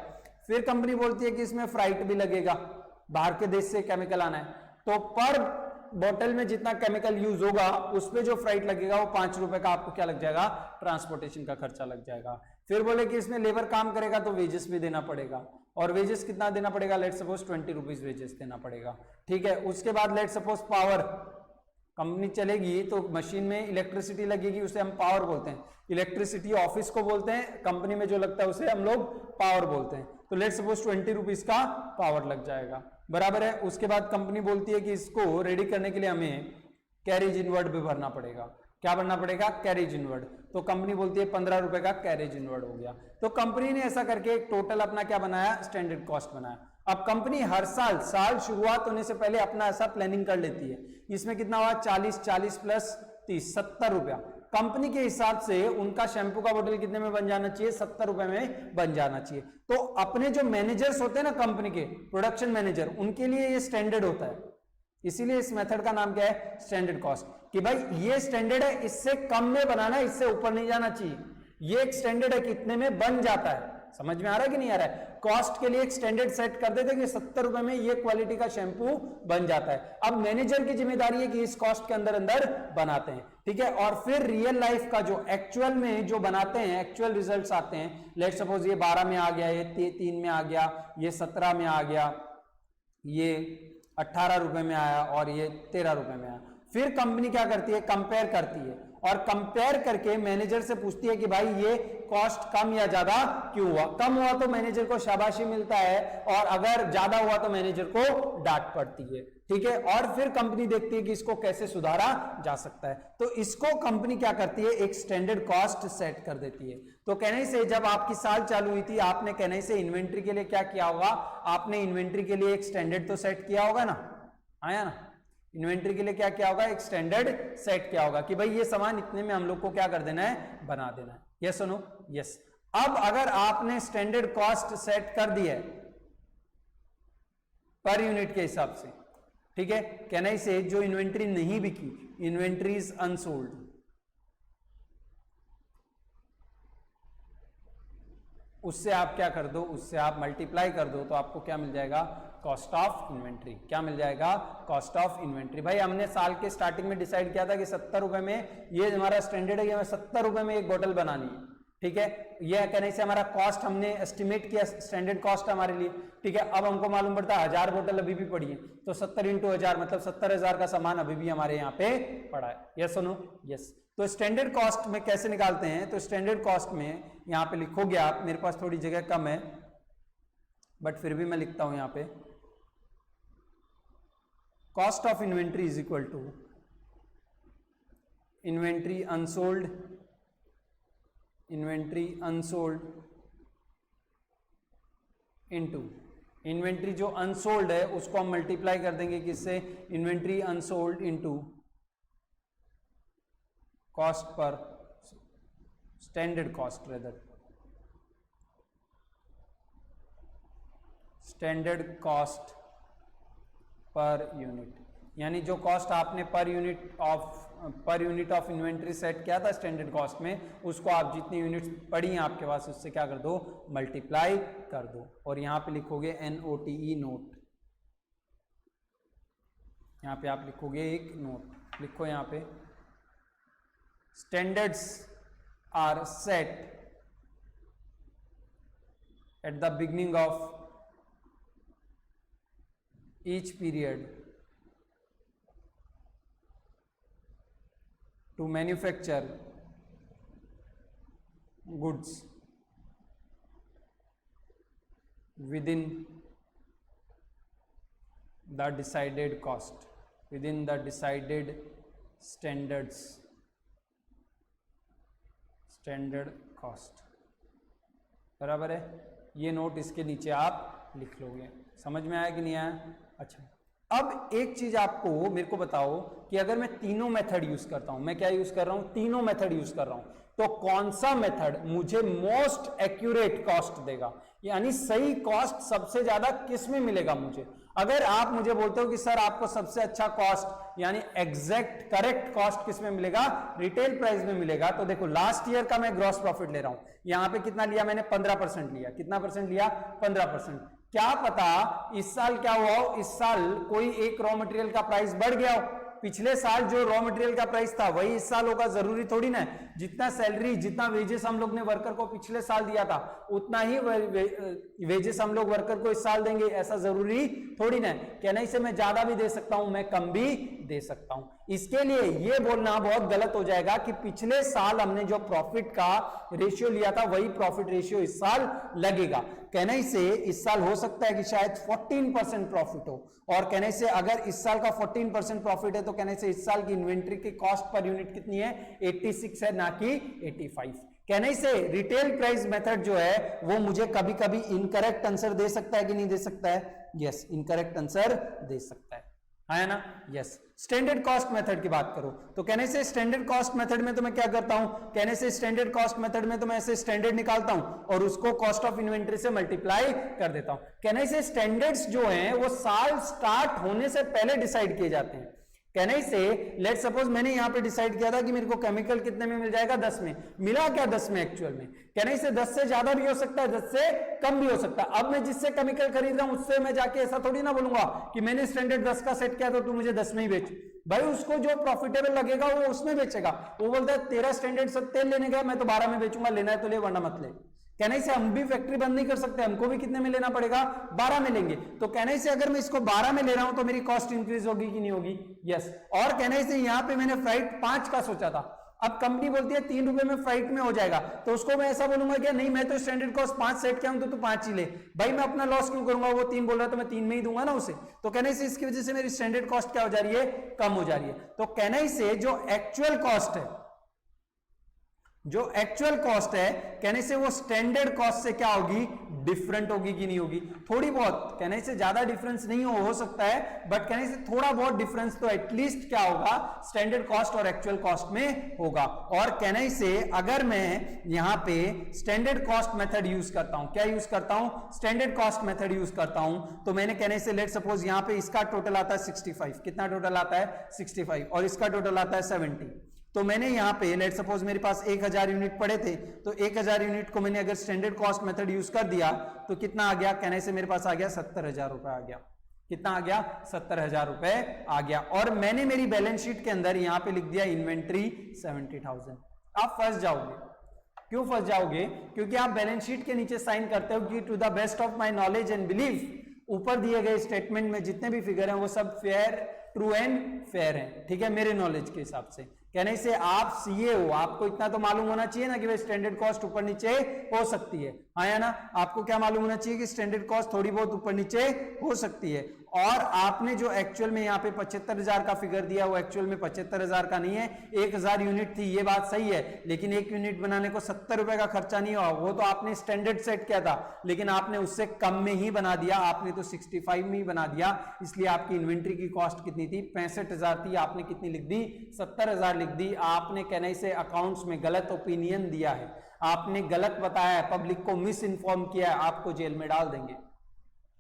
फिर कंपनी बोलती है कि इसमें फ्राइट भी लगेगा, बाहर के देश से केमिकल आना है, तो पर बोतल में जितना केमिकल यूज होगा उस पे जो फ्राइट लगेगा वो 5 रुपए का आपको क्या लग जाएगा, ट्रांसपोर्टेशन का खर्चा लग जाएगा। फिर बोले कि इसमें लेबर काम करेगा तो वेजेस भी देना पड़ेगा, और वेजेस कितना देना पड़ेगा, लेट सपोज 20 रुपीज वेजेस देना पड़ेगा, ठीक है। उसके बाद लेट सपोज पावर, कंपनी चलेगी तो मशीन में इलेक्ट्रिसिटी लगेगी, उसे हम पावर बोलते हैं। इलेक्ट्रिसिटी ऑफिस को बोलते हैं, कंपनी में जो लगता है उसे हम लोग पावर बोलते हैं। तो लेट सपोज 20 रुपीज का पावर लग जाएगा, बराबर है। उसके बाद कंपनी बोलती है कि इसको रेडी करने के लिए हमें कैरेज इनवर्ड भी भरना पड़ेगा। क्या भरना पड़ेगा, कैरेज इनवर्ड। तो कंपनी बोलती है 15 रुपए का कैरेज इनवर्ड हो गया। तो कंपनी ने ऐसा करके एक टोटल अपना क्या बनाया, स्टैंडर्ड कॉस्ट बनाया। अब कंपनी हर साल शुरुआत होने से पहले अपना ऐसा प्लानिंग कर लेती है, इसमें कितना हुआ, 40 प्लस 30 70 रुपया। कंपनी के हिसाब से उनका शैम्पू का बोतल कितने में बन जाना चाहिए, 70 रुपए में बन जाना चाहिए। तो अपने जो मैनेजर्स होते हैं ना कंपनी के, प्रोडक्शन मैनेजर, उनके लिए ये स्टैंडर्ड होता है। इसीलिए इस मेथड का नाम क्या है, स्टैंडर्ड कॉस्ट, कि भाई ये स्टैंडर्ड है, इससे कम में बनाना है, इससे ऊपर नहीं जाना चाहिए। ये एक स्टैंडर्ड है, कितने में बन जाता है, समझ में आ रहा है कि नहीं आ रहा है। कॉस्ट के लिए एक स्टैंडर्ड सेट कर देते कि 70 रुपए में ये क्वालिटी का शैम्पू बन जाता है। अब मैनेजर की जिम्मेदारी है कि इस कॉस्ट के अंदर अंदर बनाते हैं, ठीक है। और फिर रियल लाइफ का जो एक्चुअल में जो बनाते हैं, एक्चुअल रिजल्ट्स आते हैं, लेट सपोज ये 12 में आ गया, ये 3 में आ गया, ये 17 में आ गया, ये 18 रुपए में आया, और ये 13 रुपए में आया। फिर कंपनी क्या करती है, कंपेयर करती है, और कंपेयर करके मैनेजर से पूछती है कि भाई ये कॉस्ट कम या ज्यादा क्यों हुआ। कम हुआ तो मैनेजर को शाबाशी मिलता है, और अगर ज्यादा हुआ तो मैनेजर को डांट पड़ती है, ठीक है। और फिर कंपनी देखती है कि इसको कैसे सुधारा जा सकता है। तो इसको कंपनी क्या करती है, एक स्टैंडर्ड कॉस्ट सेट कर देती है। तो कहने से जब आपकी साल चालू हुई थी, आपने कहने से इन्वेंट्री के लिए क्या किया होगा, आपने इन्वेंट्री के लिए एक स्टैंडर्ड तो सेट किया होगा ना, आया ना। इन्वेंट्री के लिए क्या किया होगा, एक स्टैंडर्ड सेट किया होगा कि भाई ये सामान इतने में हम लोग को क्या कर देना है, बना देना है। यस और नो, यस। अब अगर आपने स्टैंडर्ड कॉस्ट सेट कर दी है पर यूनिट के हिसाब से, ठीक है, कहना से जो इन्वेंट्री नहीं बिकी, इन्वेंट्री इज अनसोल्ड, उससे आप क्या कर दो, उससे आप मल्टीप्लाई कर दो, तो आपको क्या मिल जाएगा, कॉस्ट ऑफ इन्वेंट्री। क्या मिल जाएगा, कॉस्ट ऑफ इन्वेंट्री। भाई हमने साल के स्टार्टिंग में डिसाइड किया था कि 70 रुपए में ये हमारा स्टैंडर्ड है कि हमें 70 रुपए में एक बोतल बनानी है, ठीक है। यह कहने से हमारा कॉस्ट हमने एस्टिमेट किया, स्टैंडर्ड कॉस्ट हमारे लिए, ठीक है। अब हमको मालूम पड़ता है 1000 बोतल अभी भी पड़ी है, तो 70 × 1000 मतलब 70,000 का सामान अभी भी हमारे यहाँ पे पड़ा है। यस सुनो, यस। तो स्टैंडर्ड कॉस्ट में कैसे निकालते हैं, तो स्टैंडर्ड कॉस्ट में यहाँ पे लिखोगे आप, मेरे पास थोड़ी जगह कम है बट फिर भी मैं लिखता हूं यहाँ पे, cost of inventory is equal to inventory unsold into inventory जो अनसोल्ड है उसको हम मल्टीप्लाई कर देंगे किससे, inventory unsold into cost per standard cost, rather standard cost per unit. यानी जो कॉस्ट आपने पर यूनिट ऑफ इन्वेंट्री सेट किया था स्टैंडर्ड कॉस्ट में, उसको आप जितनी यूनिट्स पड़ी हैं आपके पास उससे क्या कर दो, मल्टीप्लाई कर दो। और यहां पे लिखोगे NOTE, नोट। यहां पे आप लिखोगे एक नोट, लिखो यहां पे, standards are set at the beginning of each period to manufacture goods within the decided cost, within the decided standard cost, बराबर है, ये नोट इसके नीचे आप लिख लोगे। समझ में आया कि नहीं आया? अच्छा, अब एक चीज आपको मेरे को बताओ कि अगर मैं तीनों मेथड यूज करता हूं, मैं क्या यूज कर रहा हूं? तीनों मेथड यूज कर रहा हूं, तो कौन सा मेथड मुझे मोस्ट एक्यूरेट कॉस्ट देगा, यानी सही कॉस्ट सबसे ज्यादा किस में मिलेगा मुझे? अगर आप मुझे बोलते हो कि सर आपको सबसे अच्छा कॉस्ट यानी एग्जैक्ट करेक्ट कॉस्ट किस में मिलेगा? रिटेल प्राइस में मिलेगा। तो देखो लास्ट ईयर का मैं ग्रॉस प्रॉफिट ले रहा हूं, यहां पे कितना लिया मैंने? 15% लिया। कितना परसेंट लिया? 15%। क्या पता इस साल क्या हुआ हो, इस साल कोई एक रॉ मटेरियल का प्राइस बढ़ गया हो, पिछले साल जो रॉ मटेरियल का प्राइस था वही इस साल होगा, जरूरी थोड़ी ना है। जितना सैलरी, जितना वेजेस हम लोग ने वर्कर को पिछले साल दिया था उतना ही वेजेस हम लोग वर्कर को इस साल देंगे, ऐसा जरूरी थोड़ी ना है। कहने से मैं ज्यादा भी दे सकता हूं, मैं कम भी दे सकता हूं। इसके लिए ये बोलना बहुत गलत हो जाएगा कि पिछले साल हमने जो प्रॉफिट का रेशियो लिया था वही प्रॉफिट रेशियो इस साल लगेगा। कहने से इस साल हो सकता है कि शायद 14% प्रॉफिट हो, और कहने से अगर इस साल का 14% प्रॉफिट है तो कहने से इस साल की इन्वेंट्री की कॉस्ट पर यूनिट कितनी है? 86 है, ना कि 85। कहने से रिटेल प्राइस मेथड जो है वो मुझे कभी कभी इनकरेक्ट आंसर दे सकता है कि नहीं दे सकता है? यस, इनकरेक्ट आंसर दे सकता है ना? यस। स्टैंडर्ड कॉस्ट मेथड की बात करो तो कहने से स्टैंडर्ड कॉस्ट मेथड में तो मैं क्या करता हूं? कहने से स्टैंडर्ड कॉस्ट मेथड में तो मैं ऐसे स्टैंडर्ड निकालता हूं और उसको कॉस्ट ऑफ इन्वेंट्री से मल्टीप्लाई कर देता हूं। कहने से स्टैंडर्ड्स जो हैं वो साल स्टार्ट होने से पहले डिसाइड किए जाते हैं। कहने से लेट सपोज मैंने यहां पे डिसाइड किया था कि मेरे को केमिकल कितने में मिल जाएगा? 10 में। मिला क्या? 10 में एक्चुअल में। कहने से 10 से ज्यादा भी हो सकता है, 10 से कम भी हो सकता है। अब मैं जिससे केमिकल खरीद रहा हूं उससे मैं जाके ऐसा थोड़ी ना बोलूंगा कि मैंने स्टैंडर्ड 10 का सेट किया तो तू मुझे 10 में ही बेच। भाई उसको जो प्रॉफिटेबल लगेगा वो उसमें बेचेगा। वो बोलता है तेरा स्टैंडर्ड सब तेल लेने गया, मैं तो 12 में बेचूंगा, लेना है तो ले वरना मत ले। कहने से हम भी फैक्ट्री बंद नहीं कर सकते, हमको भी कितने में लेना पड़ेगा? 12 में लेंगे। तो कहने से अगर मैं इसको 12 में ले रहा हूं तो मेरी कॉस्ट इंक्रीज होगी कि नहीं होगी? यस। और कहने से यहां पे मैंने फ्राइट 5 का सोचा था, अब कंपनी बोलती है 3 रुपए में फ्राइट में हो जाएगा, तो उसको मैं ऐसा बोलूंगा कि नहीं मैं तो स्टैंडर्ड कॉस्ट 5 सेट किया हूं तो तू 5 ही ले। भाई मैं अपना लॉस क्यों करूंगा? वो 3 बोल रहा है तो मैं 3 में ही दूंगा ना उसे। तो कहने से इसकी वजह से मेरी स्टैंडर्ड कॉस्ट क्या हो जा रही है? कम हो जा रही है। तो कहने से जो एक्चुअल कॉस्ट है, जो एक्चुअल कॉस्ट है, कहने से वो स्टैंडर्ड कॉस्ट से क्या होगी? डिफरेंट होगी कि नहीं होगी? थोड़ी बहुत, कहने से ज्यादा डिफरेंस नहीं हो सकता है, बट कहने से थोड़ा बहुत डिफरेंस तो एटलीस्ट क्या होगा? स्टैंडर्ड कॉस्ट और एक्चुअल कॉस्ट में होगा। और कहने से अगर मैं यहां पे स्टैंडर्ड कॉस्ट मेथड यूज करता हूं, क्या यूज करता हूं? स्टैंडर्ड कॉस्ट मेथड यूज करता हूं, तो मैंने कहने से लेट सपोज यहां पे इसका टोटल आता है 65। कितना टोटल आता है? 65। और इसका टोटल आता है 70। तो मैंने यहां पे लेट सपोज मेरे पास 1000 यूनिट पड़े थे, तो 1000 यूनिट को मैंने अगर स्टैंडर्ड कॉस्ट मेथड यूज कर दिया तो कितना आ गया? कहने से मेरे पास आ गया 70,000 रुपए आ गया। कितना आ गया? 70,000 रुपए आ गया। और मैंने मेरी बैलेंस शीट के अंदर यहां पे लिख दिया इन्वेंट्री 70,000। आप फंस जाओगे। क्यों फंस जाओगे? क्योंकि आप बैलेंस शीट के नीचे साइन करते हो कि to the best of my knowledge and belief ऊपर दिए गए स्टेटमेंट में जितने भी फिगर हैं वो सब फेयर, ट्रू एंड फेयर हैं। ठीक है, मेरे नॉलेज के हिसाब से। कहने से आप सीए हो, आपको इतना तो मालूम होना चाहिए ना कि भाई स्टैंडर्ड कॉस्ट ऊपर नीचे हो सकती है, हाँ या ना? आपको क्या मालूम होना चाहिए कि स्टैंडर्ड कॉस्ट थोड़ी बहुत ऊपर नीचे हो सकती है। और आपने जो एक्चुअल में यहाँ पे 75,000 का फिगर दिया वो एक्चुअल में 75,000 का नहीं है, 1000 यूनिट थी, ये बात सही है, लेकिन एक यूनिट बनाने को 70 रुपए का खर्चा नहीं हुआ। वो तो आपने स्टैंडर्ड सेट किया था, लेकिन आपने उससे कम में ही बना दिया, आपने तो 65 में ही बना दिया। इसलिए आपकी इन्वेंट्री की कॉस्ट कितनी थी? 65,000 थी। आपने कितनी लिख दी? 70,000 लिख दी। आपने कहने से अकाउंट्स में गलत ओपिनियन दिया है, आपने गलत बताया है, पब्लिक को मिस इन्फॉर्म किया है, आपको जेल में डाल देंगे।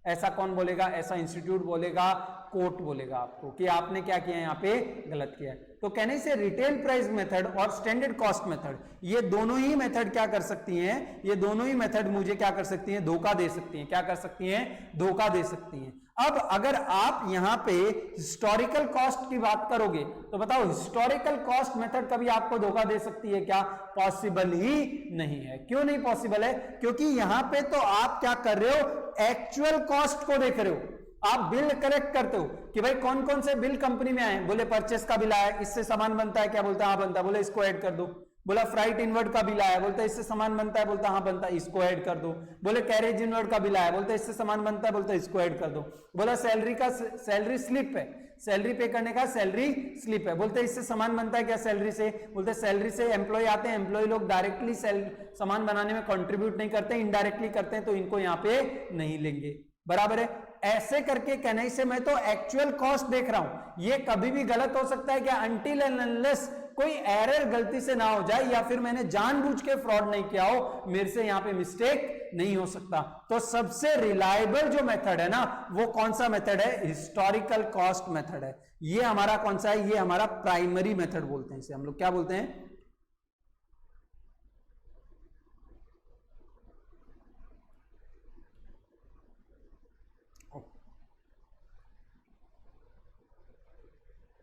ऐसा कौन बोलेगा? ऐसा इंस्टीट्यूट बोलेगा, कोर्ट बोलेगा आपको कि आपने क्या किया, यहाँ पे गलत किया है। तो कहने से रिटेल प्राइस मेथड और स्टैंडर्ड कॉस्ट मेथड, ये दोनों ही मेथड क्या कर सकती हैं? ये दोनों ही मेथड मुझे क्या कर सकती हैं? धोखा दे सकती हैं। क्या कर सकती हैं? धोखा दे सकती हैं। अब अगर आप यहां पे हिस्टोरिकल कॉस्ट की बात करोगे तो बताओ हिस्टोरिकल कॉस्ट मेथड कभी आपको धोखा दे सकती है क्या? पॉसिबल ही नहीं है। क्यों नहीं पॉसिबल है? क्योंकि यहां पे तो आप क्या कर रहे हो? एक्चुअल कॉस्ट को देख रहे हो। आप बिल करेक्ट करते हो कि भाई कौन कौन से बिल कंपनी में आए, बोले परचेस का बिल आया, इससे सामान बनता है, क्या बोलता है? हाँ बनता है, बोले इसको ऐड कर दो। बोला फ्राइट इनवर्ड का बिल आया, बोलता है इससे सामान बनता है, बोलता हाँ बनता है, इसको ऐड कर दो। बोले कैरेज इनवर्ड का बिल आया, बोलता है इससे सामान बनता है, बोलता है इसको ऐड कर दो। बोला सैलरी का सैलरी स्लिप है, सैलरी पे करने का सैलरी स्लिप है, बोलते हैं इससे सामान बनता है क्या सैलरी से, बोलते हैं सैलरी से एम्प्लॉय आते हैं, एम्प्लॉय लोग डायरेक्टली सामान बनाने में कंट्रीब्यूट नहीं करते, इनडायरेक्टली करते हैं, तो इनको यहाँ पे नहीं लेंगे। बराबर है। ऐसे करके कहने से मैं तो एक्चुअल कॉस्ट देख रहा हूं, ये कभी भी गलत हो सकता है क्या, अनटिल एंड अनलेस कोई एरर गलती से ना हो जाए या फिर मैंने जानबूझ के फ्रॉड नहीं किया हो, मेरे से यहां पे मिस्टेक नहीं हो सकता। तो सबसे रिलायबल जो मेथड है ना, वो कौन सा मेथड है, हिस्टोरिकल कॉस्ट मेथड है। ये हमारा कौन सा है, ये हमारा प्राइमरी मेथड बोलते हैं, इसे हम लोग क्या बोलते हैं,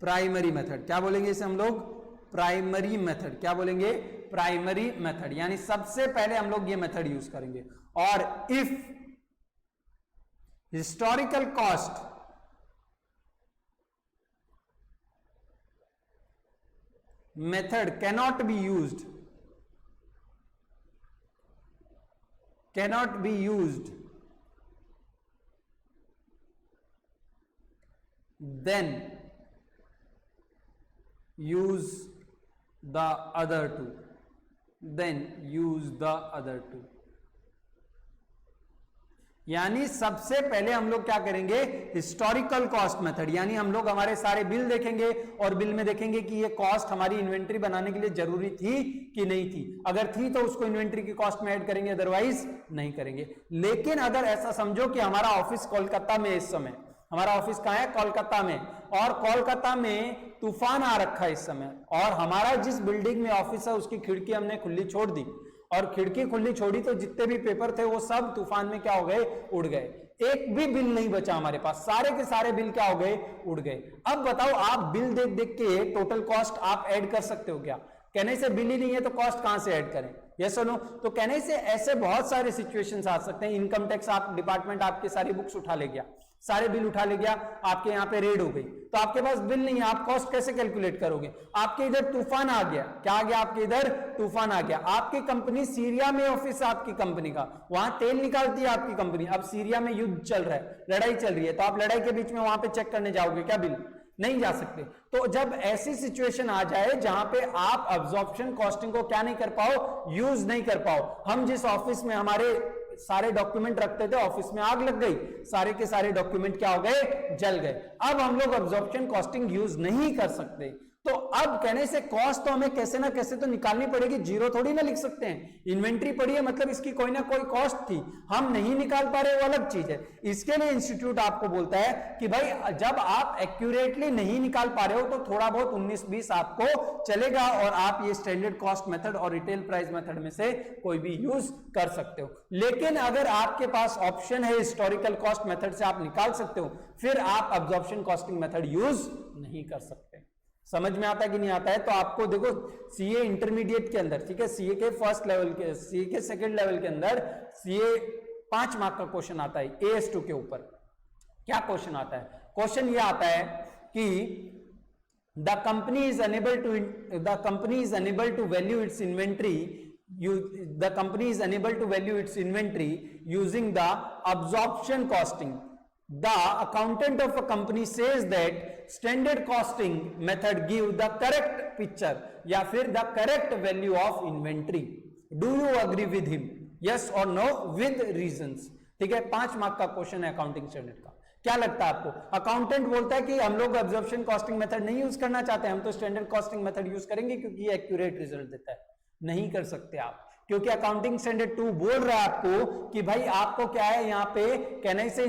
प्राइमरी मेथड। क्या बोलेंगे इसे हम लोग, प्राइमरी मेथड। क्या बोलेंगे, प्राइमरी मेथड, यानी सबसे पहले हम लोग ये मेथड यूज करेंगे। और if historical cost method cannot be used, cannot be used, then use the other two, then use the other two। यानी सबसे पहले हम लोग क्या करेंगे, हिस्टोरिकल कॉस्ट मेथड, यानी हम लोग हमारे सारे बिल देखेंगे और बिल में देखेंगे कि ये कॉस्ट हमारी इन्वेंट्री बनाने के लिए जरूरी थी कि नहीं थी, अगर थी तो उसको इन्वेंट्री की कॉस्ट में ऐड करेंगे, अदरवाइज नहीं करेंगे। लेकिन अगर ऐसा समझो कि हमारा ऑफिस कोलकाता में, इस समय हमारा ऑफिस कहां है, कोलकाता में, और कोलकाता में तूफान आ रखा है इस समय, और हमारा जिस बिल्डिंग में ऑफिस है उसकी खिड़की हमने खुली छोड़ दी, और खिड़की खुली छोड़ी तो जितने भी पेपर थे वो सब तूफान में क्या हो गए, उड़ गए, एक भी बिल नहीं बचा हमारे पास, सारे के सारे बिल क्या हो गए, उड़ गए। अब बताओ आप बिल देख देख के टोटल कॉस्ट आप ऐड कर सकते हो क्या, कहने से बिल ही नहीं है तो कॉस्ट कहां से ऐड करें, यस और नो। तो कहने से ऐसे बहुत सारे सिचुएशंस आ सकते हैं। इनकम टैक्स आप डिपार्टमेंट आपके सारी बुक्स उठा ले गया, सारे बिल उठा ले गया, आपके यहाँ पे रेड हो गई, तो आपके पास बिल नहीं है, आप कॉस्ट कैसे कैलकुलेट करोगे। आपके इधर तूफान आ गया, क्या आ गया, आपके इधर तूफान आ गया, आपकी कंपनी सीरिया में ऑफिस है आपकी कंपनी का, वहां तेल निकालती है आपकी कंपनी, अब सीरिया में युद्ध चल रहा है, लड़ाई चल रही है, तो आप लड़ाई के बीच में वहां पे चेक करने जाओगे क्या बिल, नहीं जा सकते। तो जब ऐसी सिचुएशन आ जाए जहां पे आप अब्जॉर्प्शन कॉस्टिंग को क्या नहीं कर पाओ, यूज नहीं कर पाओ, हम जिस ऑफिस में हमारे सारे डॉक्यूमेंट रखते थे ऑफिस में आग लग गई, सारे के सारे डॉक्यूमेंट क्या हो गए, जल गए, अब हम लोग अब्जॉर्प्शन कॉस्टिंग यूज नहीं कर सकते। तो अब कहने से कॉस्ट तो हमें कैसे ना कैसे तो निकालनी पड़ेगी, जीरो थोड़ी ना लिख सकते हैं, इन्वेंट्री पड़ी है मतलब इसकी कोई ना कोई कॉस्ट थी, हम नहीं निकाल पा रहे वो अलग चीज है। इसके लिए इंस्टीट्यूट आपको बोलता है कि भाई जब आप एक्यूरेटली नहीं निकाल पा रहे हो तो थोड़ा बहुत 19-20 आपको चलेगा, और आप ये स्टैंडर्ड कॉस्ट मेथड और रिटेल प्राइस मेथड में से कोई भी यूज कर सकते हो। लेकिन अगर आपके पास ऑप्शन है हिस्टोरिकल कॉस्ट मेथड से आप निकाल सकते हो, फिर आप अब्जॉर्प्शन कॉस्टिंग मेथड यूज नहीं कर सकते। समझ में आता है कि नहीं आता है। तो आपको देखो सीए इंटरमीडिएट के अंदर, ठीक है, सीए के फर्स्ट लेवल के, सीए के सेकंड लेवल के अंदर सीए 5 मार्क का क्वेश्चन आता है AS2 के ऊपर। क्या क्वेश्चन आता है, क्वेश्चन ये आता है कि the company is unable to value its inventory, the company is unable to value its inventory using the absorption costing. The accountant of a company says that standard costing method give the correct picture या फिर the correct value of inventory. Do you agree with him? Yes or no with reasons. ठीक है, 5 mark का question है accounting standard का। क्या लगता है आपको, अकाउंटेंट बोलता है कि हम लोग अब्जॉर्प्शन कॉस्टिंग मेथड नहीं यूज करना चाहते, हम तो स्टैंडर्ड कॉस्टिंग मेथड यूज करेंगे क्योंकि ये एक्यूरेट रिजल्ट देता है। नहीं कर सकते आप, क्योंकि अकाउंटिंग स्टैंडर्ड 2 बोल रहा है आपको कि भाई आपको क्या है, यहाँ पे कहने से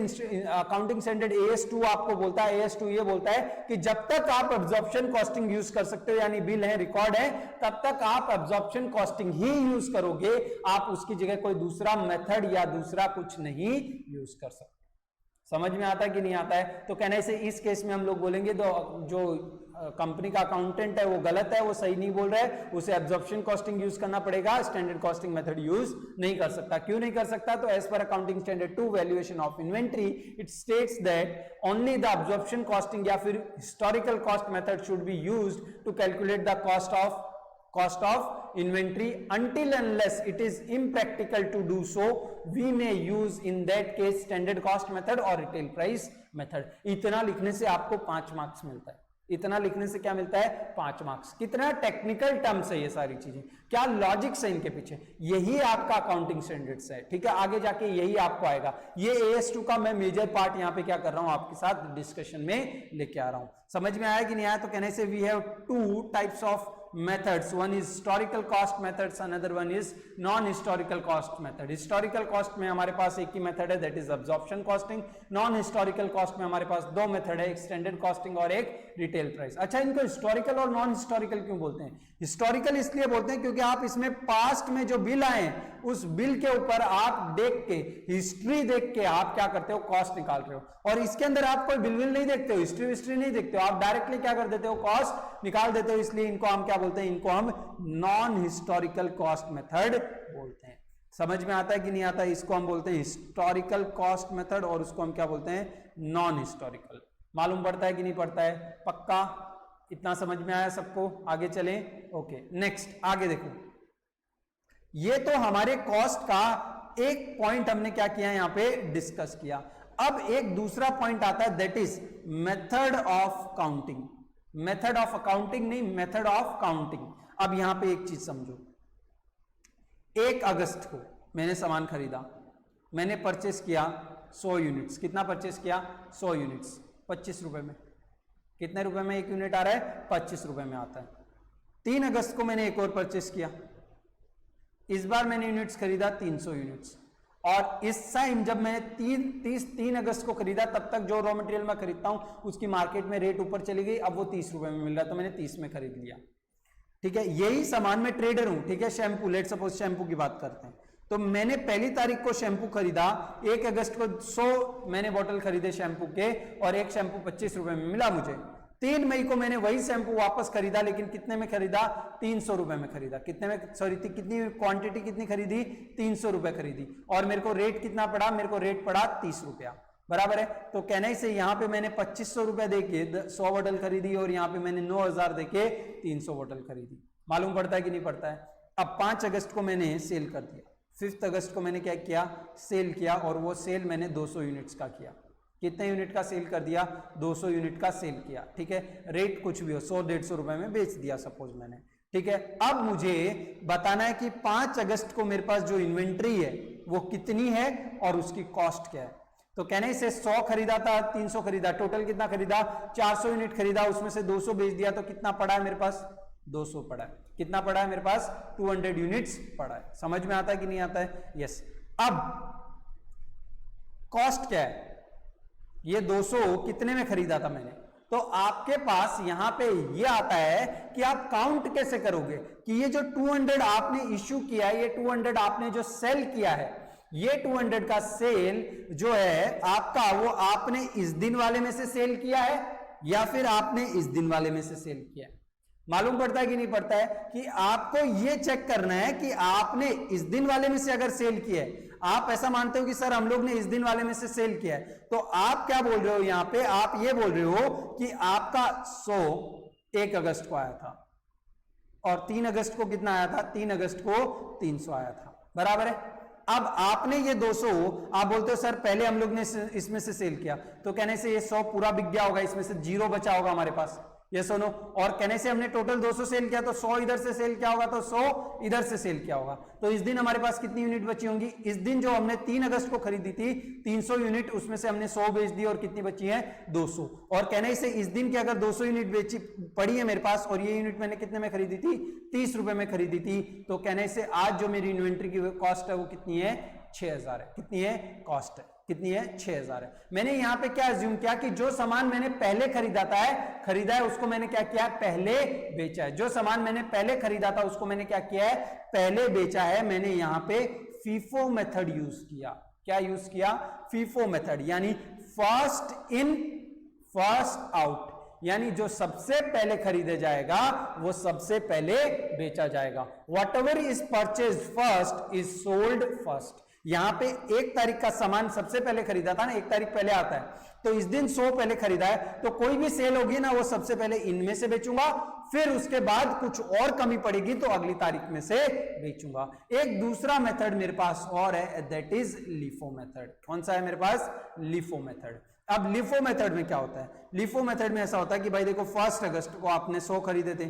अकाउंटिंग स्टैंडर्ड AS2 आपको बोलता है, AS2 ये बोलता है कि जब तक आप अब्जॉर्प्शन कॉस्टिंग यूज कर सकते हो, यानी बिल है, रिकॉर्ड है, तब तक आप अब्जॉर्प्शन कॉस्टिंग ही यूज करोगे, आप उसकी जगह कोई दूसरा मेथड या दूसरा कुछ नहीं यूज कर सकते। समझ में आता है कि नहीं आता है। तो कहने से इस केस में हम लोग बोलेंगे तो जो कंपनी का अकाउंटेंट है वो गलत है, वो सही नहीं बोल रहा है, उसे एब्जॉर्प्शन कॉस्टिंग यूज करना पड़ेगा, स्टैंडर्ड कॉस्टिंग मेथड यूज नहीं कर सकता। क्यों नहीं कर सकता, तो as per accounting standard 2 valuation of inventory it states that only the absorption costing या फिर historical cost method should be used to calculate the cost of cost of inventory. Until unless it is impractical to do so, we may use in that case standard cost method or retail price method. इतना लिखने से आपको 5 marks मिलता है. इतना लिखने से क्या मिलता है? 5 मार्क्स. कितना टेक्निकल टर्म्स है ये सारी चीजें, क्या लॉजिक्स है इनके पीछे, यही आपका अकाउंटिंग स्टैंडर्ड्स है. ठीक है, आगे जाके यही आपको आएगा. ये AS2 का मैं मेजर पार्ट यहाँ पे क्या कर रहा हूँ आपके साथ डिस्कशन में लेके आ रहा हूँ. समझ में आया कि नहीं आया? तो कहने से we have 2 types of methods. One is historical cost methods, another one is non-historical cost method. Historical cost में हमारे पास एक ही मेथड है, that is absorption costing. Non-historical cost में हमारे पास 2 मेथड है, एक standard costing और एक retail price. अच्छा, इनको historical और non-historical क्यों बोलते हैं? historical इसलिए बोलते हैं क्योंकि आप इसमें past में जो बिल आए उस बिल के ऊपर आप देख के, हिस्ट्री देख के आप क्या करते हो? कॉस्ट निकाल रहे हो. और इसके अंदर आप कोई बिल नहीं देखते हो, हिस्ट्री नहीं देखते हो, आप डायरेक्टली क्या कर देते हो? कॉस्ट निकाल देते हो. इसलिए इनको हम क्या बोलते हैं? इनको हम नॉन हिस्टोरिकल कॉस्ट मेथड बोलते हैं. समझ में आता है कि नहीं आता है? इसको हम बोलते हैं हिस्टोरिकल कॉस्ट मेथड और उसको हम क्या बोलते हैं? Non historical. मालूम पड़ता है कि नहीं पड़ता है? पक्का इतना समझ में आया सबको? आगे चले. ओके, नेक्स्ट आगे देखो. ये तो हमारे कॉस्ट का एक पॉइंट हमने क्या किया यहां पे डिस्कस किया. अब एक दूसरा पॉइंट आता है, that is method of counting. Method of accounting नहीं, मेथड ऑफ काउंटिंग. अब यहां पे एक चीज समझो. 1 अगस्त को मैंने सामान खरीदा, मैंने परचेस किया 100 यूनिट्स. कितना परचेस किया? 100 यूनिट्स. 25 रुपए में. कितने रुपए में एक यूनिट आ रहा है? 25 रुपए में आता है. 3 अगस्त को मैंने एक और परचेस किया. इस बार मैंने यूनिट्स खरीदा 300 यूनिट्स. और इस टाइम जब मैंने 3 अगस्त को खरीदा, तब तक जो रॉ मटेरियल मैं खरीदता हूं उसकी मार्केट में रेट ऊपर चली गई. अब वो 30 रुपए में मिल रहा, तो मैंने 30 में खरीद लिया. ठीक है, यही सामान में ट्रेडर हूं. ठीक है, शैम्पू, लेट सपोज शैम्पू की बात करते हैं. तो मैंने 1 तारीख को शैम्पू खरीदा, 1 अगस्त को 100 मैंने बोतल खरीदे शैम्पू के, और एक शैम्पू 25 रुपए में मिला मुझे. 3 मई को मैंने वही शैम्पू वापस खरीदा, लेकिन कितने में खरीदा? 300 रुपए में खरीदा. कितने में? सॉरी, कितनी क्वांटिटी कितनी खरीदी? 300 रुपए खरीदी. और मेरे को रेट कितना पड़ा? मेरे को रेट पड़ा 30 रुपया. बराबर है. तो कहने से यहां पे मैंने 2500 रुपए देके 100 बोतल खरीदी, और यहां पे मैंने 9000 देके 300 बोतल खरीदी. मालूम पड़ता है कि नहीं पड़ता है? अब 5 अगस्त को मैंने सेल कर दिया. 5 अगस्त को मैंने क्या किया? सेल किया. और वो सेल मैंने 200 यूनिट्स का किया. कितने यूनिट का सेल कर दिया? 200 यूनिट का सेल किया. ठीक है, रेट कुछ भी हो, 100-150 रुपए में बेच दिया सपोज मैंने. ठीक है, अब मुझे बताना है कि 5 अगस्त को मेरे पास जो इन्वेंट्री है वो कितनी है और उसकी कॉस्ट क्या है. तो कहने से 100 खरीदा था, 300 खरीदा, टोटल कितना खरीदा? 400 यूनिट खरीदा, उसमें से 200 बेच दिया. तो कितना पड़ा है मेरे पास? 200 पड़ा है. कितना पड़ा है मेरे पास? 200 यूनिट्स पड़ा है. समझ में आता है कि नहीं आता है? यस. अब कॉस्ट क्या है? ये 200 कितने में खरीदा था मैंने? तो आपके पास यहां पे ये आता है कि आप काउंट कैसे करोगे कि ये जो 200 आपने इश्यू किया है, ये 200 आपने जो सेल किया है, ये 200 का सेल जो है आपका, वो आपने इस दिन वाले में से सेल किया है या फिर आपने इस दिन वाले में से सेल किया है? मालूम पड़ता है कि नहीं पड़ता है? कि आपको ये चेक करना है कि आपने इस दिन वाले में से अगर सेल किया है, आप ऐसा मानते हो कि सर हम लोग ने इस दिन वाले में से सेल किया है, तो आप क्या बोल रहे हो यहां पे? आप ये बोल रहे हो कि आपका 100 1 अगस्त को आया था, और 3 अगस्त को कितना आया था? 3 अगस्त को 300 आया था. बराबर है. अब आपने ये 200, आप बोलते हो सर पहले हम लोग ने इसमें से सेल किया, तो कहने से ये 100 पूरा बिक गया होगा, इसमें से 0 बचा होगा हमारे पास. ये सुनो, और कहने से हमने टोटल 200 सेल किया, तो 100 इधर से सेल किया होगा, तो 100 इधर से सेल किया होगा. तो इस दिन हमारे पास कितनी यूनिट बची होंगी? इस दिन जो हमने 3 अगस्त को खरीदी थी 300 यूनिट, उसमें से हमने 100 बेच दी, और कितनी बची है? 200. और कहने से इस दिन की अगर 200 यूनिट बेची पड़ी है मेरे पास, और ये यूनिट मैंने कितने में खरीदी थी? 30 रुपए में खरीदी थी. तो कहने से आज जो मेरी इन्वेंट्री की कॉस्ट है वो कितनी है? 6000 है. कितनी है? कॉस्ट है कितनी है? 6000 है. मैंने यहां पे क्या अज्यूम किया कि जो सामान मैंने पहले खरीदा है उसको मैंने क्या किया? पहले बेचा है. जो सामान मैंने पहले खरीदा था उसको मैंने क्या किया है? पहले बेचा है. मैंने यहां पे फीफो मेथड यूज किया. क्या यूज किया? फीफो मेथड, यानी फर्स्ट इन फर्स्ट आउट, यानी जो सबसे पहले खरीदे जाएगा वो सबसे पहले बेचा जाएगा. What ever is purchase first is sold first. यहाँ पे 1 तारीख का सामान सबसे पहले खरीदा था ना, 1 तारीख पहले आता है, तो इस दिन 100 पहले खरीदा है, तो कोई भी सेल होगी ना वो सबसे पहले इनमें से बेचूंगा, फिर उसके बाद कुछ और कमी पड़ेगी तो अगली तारीख में से बेचूंगा। एक दूसरा मेथड मेरे पास और है, दैट इज लिफो मेथड। कौन सा है मेरे पास? LIFO method. अब लिफो मेथड में क्या होता है? लिफो मेथड में ऐसा होता है कि भाई देखो 1 अगस्त को आपने 100 खरीदे थे,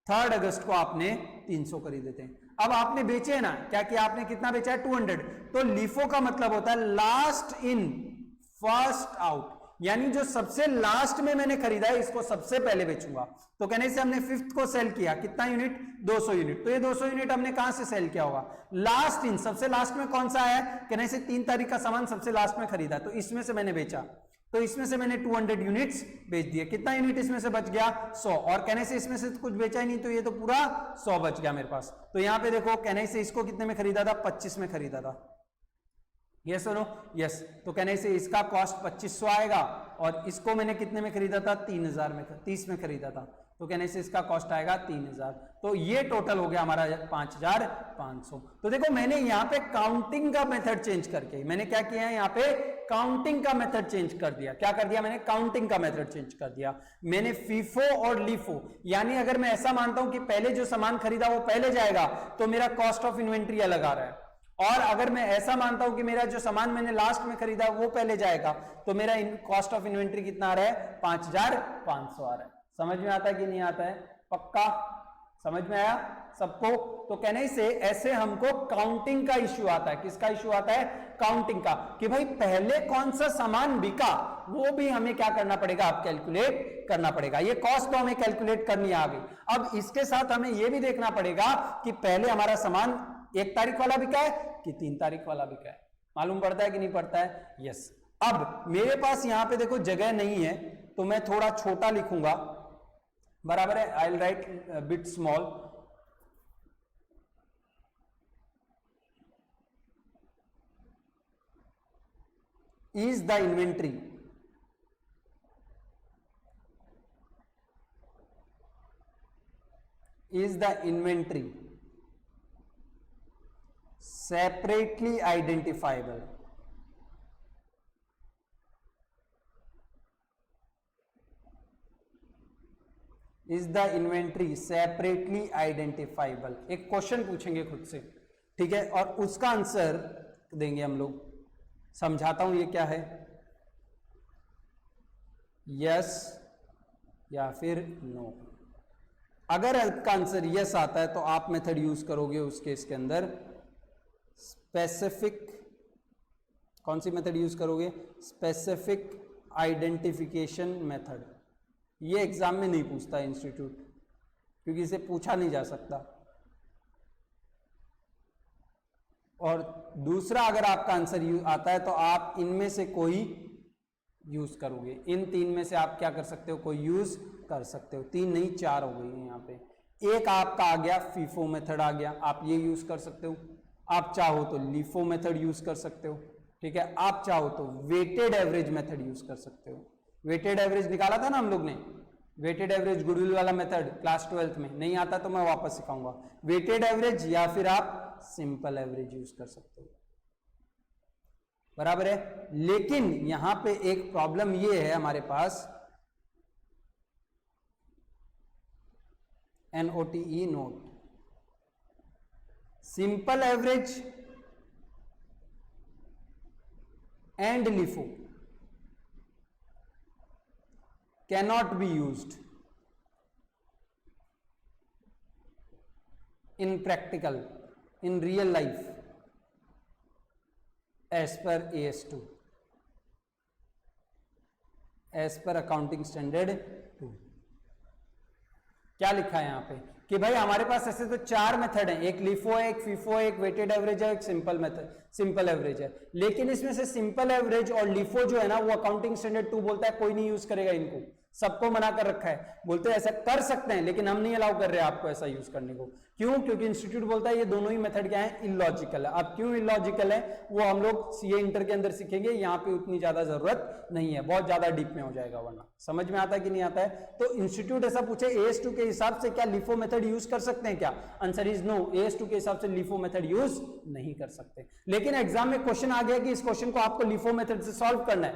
3 अगस्त को आपने 300 खरीदे थे, अब आपने बेचे ना, क्या किया आपने, कितना बेचा है? 200। तो लिफो का मतलब होता है लास्ट इन फर्स्ट आउट, यानी जो सबसे लास्ट में मैंने खरीदा है इसको सबसे पहले बेचूंगा। तो कहने से हमने 5th को सेल किया, कितना यूनिट? 200 यूनिट। तो ये 200 यूनिट हमने कहां से सेल किया होगा? लास्ट इन, सबसे लास्ट में कौन सा है? कहने से 3 तारीख का सामान सबसे लास्ट में खरीदा, तो इसमें से मैंने बेचा, तो इसमें से मैंने 200 यूनिट्स बेच दिए। कितना यूनिट इसमें से बच गया? 100। और कहने से इसमें से तो कुछ बेचा ही नहीं, तो ये तो पूरा 100 बच गया मेरे पास। तो यहां पे देखो, कहने से इसको कितने में खरीदा था? 25 में खरीदा था। यस और नो? यस। तो कहने से इसका कॉस्ट 2500 आएगा, और इसको मैंने कितने में खरीदा था? 3000 में, 30 में खरीदा था, तो कहने से इसका कॉस्ट आएगा 3000। तो ये टोटल हो गया हमारा 5500। तो देखो मैंने यहाँ पे काउंटिंग का मेथड चेंज करके, मैंने क्या किया है यहाँ पे? काउंटिंग का मेथड चेंज कर दिया। क्या कर दिया मैंने? काउंटिंग का मेथड चेंज कर दिया। मैंने फीफो और लीफो, यानी अगर मैं ऐसा मानता हूं कि पहले जो सामान खरीदा वो पहले जाएगा, तो मेरा कॉस्ट ऑफ इन्वेंट्री अलग आ रहा है। और अगर मैं ऐसा मानता हूं कि मेरा जो सामान मैंने लास्ट में खरीदा वो पहले जाएगा, तो मेरा कॉस्ट ऑफ इन्वेंट्री कितना आ रहा है? 5500 आ रहा है। समझ में आता है कि नहीं आता है? पक्का समझ में आया सबको? तो कहने से ऐसे हमको काउंटिंग का इश्यू आता है। किसका इश्यू आता है? काउंटिंग का, कि भाई पहले कौन सा सामान बिका वो भी हमें क्या करना पड़ेगा? आप कैलकुलेट करना पड़ेगा। ये कॉस्ट तो हमें कैलकुलेट करनी आ गई। अब इसके साथ हमें यह भी देखना पड़ेगा कि पहले हमारा सामान 1 तारीख वाला बिका है कि 3 तारीख वाला बिका है। मालूम पड़ता है कि नहीं पड़ता है? यस। अब मेरे पास यहां पे देखो जगह नहीं है, तो मैं थोड़ा छोटा लिखूंगा, बराबर है? I will write bit small. Is the inventory separately identifiable? Is the inventory separately identifiable? एक क्वेश्चन पूछेंगे खुद से, ठीक है, और उसका आंसर देंगे हम लोग। समझाता हूं ये क्या है, यस या फिर नो। अगर इसका आंसर यस आता है तो आप मेथड यूज करोगे उस केस के अंदर स्पेसिफिक, कौन सी मेथड यूज करोगे? Specific identification method. ये एग्जाम में नहीं पूछता इंस्टीट्यूट, क्योंकि इसे पूछा नहीं जा सकता। और दूसरा, अगर आपका आंसर आता है तो आप इनमें से कोई यूज करोगे। इन 3 में से आप क्या कर सकते हो? कोई यूज कर सकते हो। 3 नहीं 4 हो गई है यहाँ पे। एक आपका आ गया फीफो मेथड आ गया, आप ये यूज कर सकते हो। आप चाहो तो लीफो मेथड यूज कर सकते हो, ठीक है। आप चाहो तो वेटेड एवरेज मेथड यूज कर सकते हो। वेटेड एवरेज निकाला था ना हम लोग ने, वेटेड एवरेज गुडविल वाला मेथड क्लास 12th में। नहीं आता तो मैं वापस सिखाऊंगा। वेटेड एवरेज या फिर आप सिंपल एवरेज यूज कर सकते हो, बराबर है। लेकिन यहां पे एक प्रॉब्लम ये है हमारे पास, NOTE note, simple average and LIFO cannot be used in practical, in real life as per AS2, as per accounting standard 2। क्या लिखा है यहाँ पे कि भाई हमारे पास ऐसे तो 4 मेथड हैं, एक लिफो है, एक फीफो है, एक वेटेड एवरेज है, एक सिंपल मेथड सिंपल एवरेज है। लेकिन इसमें से सिंपल एवरेज और लिफो जो है ना वो अकाउंटिंग स्टैंडर्ड 2 बोलता है कोई नहीं यूज करेगा इनको। सबको मना कर रखा है, बोलते हैं ऐसा कर सकते हैं लेकिन हम नहीं अलाउ कर रहे हैं आपको ऐसा यूज करने को। क्यों? क्योंकि इंस्टीट्यूट बोलता है ये दोनों ही मेथड क्या है, इलॉजिकल है। अब क्यों इलॉजिकल है वो हम लोग सीए इंटर के अंदर सीखेंगे, यहाँ पे उतनी ज्यादा जरूरत नहीं है, बहुत ज्यादा डीप में हो जाएगा, वरना समझ में आता है कि नहीं आता है। तो इंस्टीट्यूट ऐसा पूछे AS2 के हिसाब से क्या लिफो मेथड यूज कर सकते हैं क्या, आंसर इज नो, AS2 के हिसाब से लिफो मेथड यूज नहीं कर सकते। लेकिन एग्जाम में क्वेश्चन आ गया कि इस क्वेश्चन को आपको लिफो मेथड से सॉल्व करना है,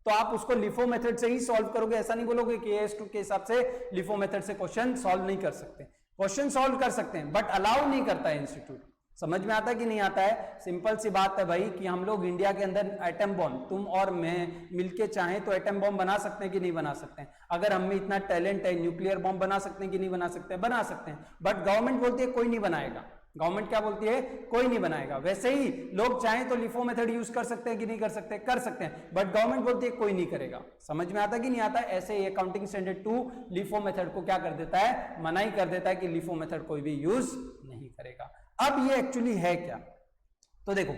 तो आप उसको लिफो मेथड से ही सॉल्व करोगे, ऐसा नहीं बोलोगे कि AS2 के हिसाब से लिफो मेथड से क्वेश्चन सॉल्व नहीं कर सकते। क्वेश्चन सॉल्व कर सकते हैं बट अलाउ नहीं करता है इंस्टीट्यूट। समझ में आता है कि नहीं आता है? सिंपल सी बात है भाई कि हम लोग इंडिया के अंदर एटम बॉम्ब, तुम और मैं मिलके चाहें तो एटम बॉम्ब बना सकते हैं कि नहीं बना सकते हैं? अगर हम में इतना टैलेंट है, न्यूक्लियर बॉम्ब बना सकते हैं कि नहीं बना सकते हैं? बना सकते हैं। बट गवर्नमेंट बोलती है कोई नहीं बनाएगा। गवर्नमेंट क्या बोलती है? कोई नहीं बनाएगा। वैसे ही लोग चाहें तो लिफो मेथड यूज कर सकते हैं कि नहीं कर सकते? कर सकते हैं, बट गवर्नमेंट बोलती है कोई नहीं करेगा। समझ में आता है कि नहीं आता है? ऐसे ही अकाउंटिंग स्टैंडर्ड 2 लिफो मेथड को क्या कर देता है, मनाही कर देता है कि लिफो मेथड कोई भी यूज नहीं करेगा। अब ये एक्चुअली है क्या? तो देखो,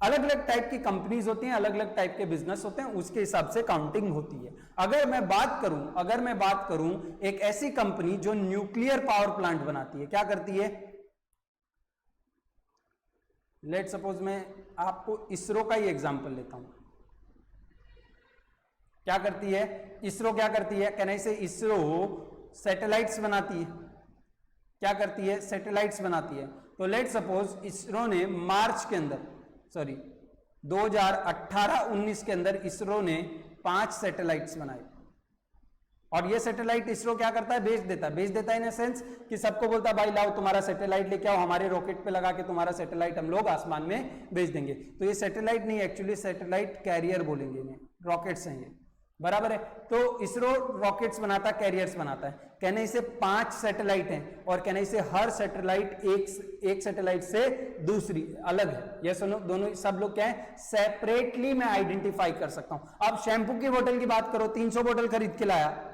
अलग अलग टाइप की कंपनीज होती हैं, अलग अलग टाइप के बिजनेस होते हैं, उसके हिसाब से काउंटिंग होती है। अगर मैं बात करूं एक ऐसी कंपनी जो न्यूक्लियर पावर प्लांट बनाती है, क्या करती है? लेट सपोज मैं आपको इसरो का ही एग्जांपल लेता हूं। क्या करती है इसरो? क्या करती है? कहने से इसरो सैटेलाइट्स बनाती है। क्या करती है? सैटेलाइट्स बनाती है। तो लेट सपोज इसरो ने मार्च के अंदर 2018-19 के अंदर इसरो ने 5 सैटेलाइट्स बनाए, और ये सैटेलाइट इसरो क्या करता है? बेच देता है इन सेंस कि सबको बोलता है भाई लाओ तुम्हारा सैटेलाइट लेके आओ, हमारे रॉकेट पे लगा के तुम्हारा सैटेलाइट हम लोग आसमान में भेज देंगे। तो ये सैटेलाइट नहीं, एक्चुअली सैटेलाइट कैरियर बोलेंगे इन्हें, रॉकेट्स हैं ये, बराबर है। तो इसरो रॉकेट्स बनाता है, कैरियर्स बनाता है। कहने से 5 सैटेलाइट हैं, और कहने से हर सैटेलाइट एक सैटेलाइट से दूसरी अलग है। ये सुनो, दोनों सब लोग क्या है? सेपरेटली मैं आइडेंटिफाई कर सकता हूं। अब शैम्पू की बोतल की बात करो, 300 बोतल खरीद के लाया,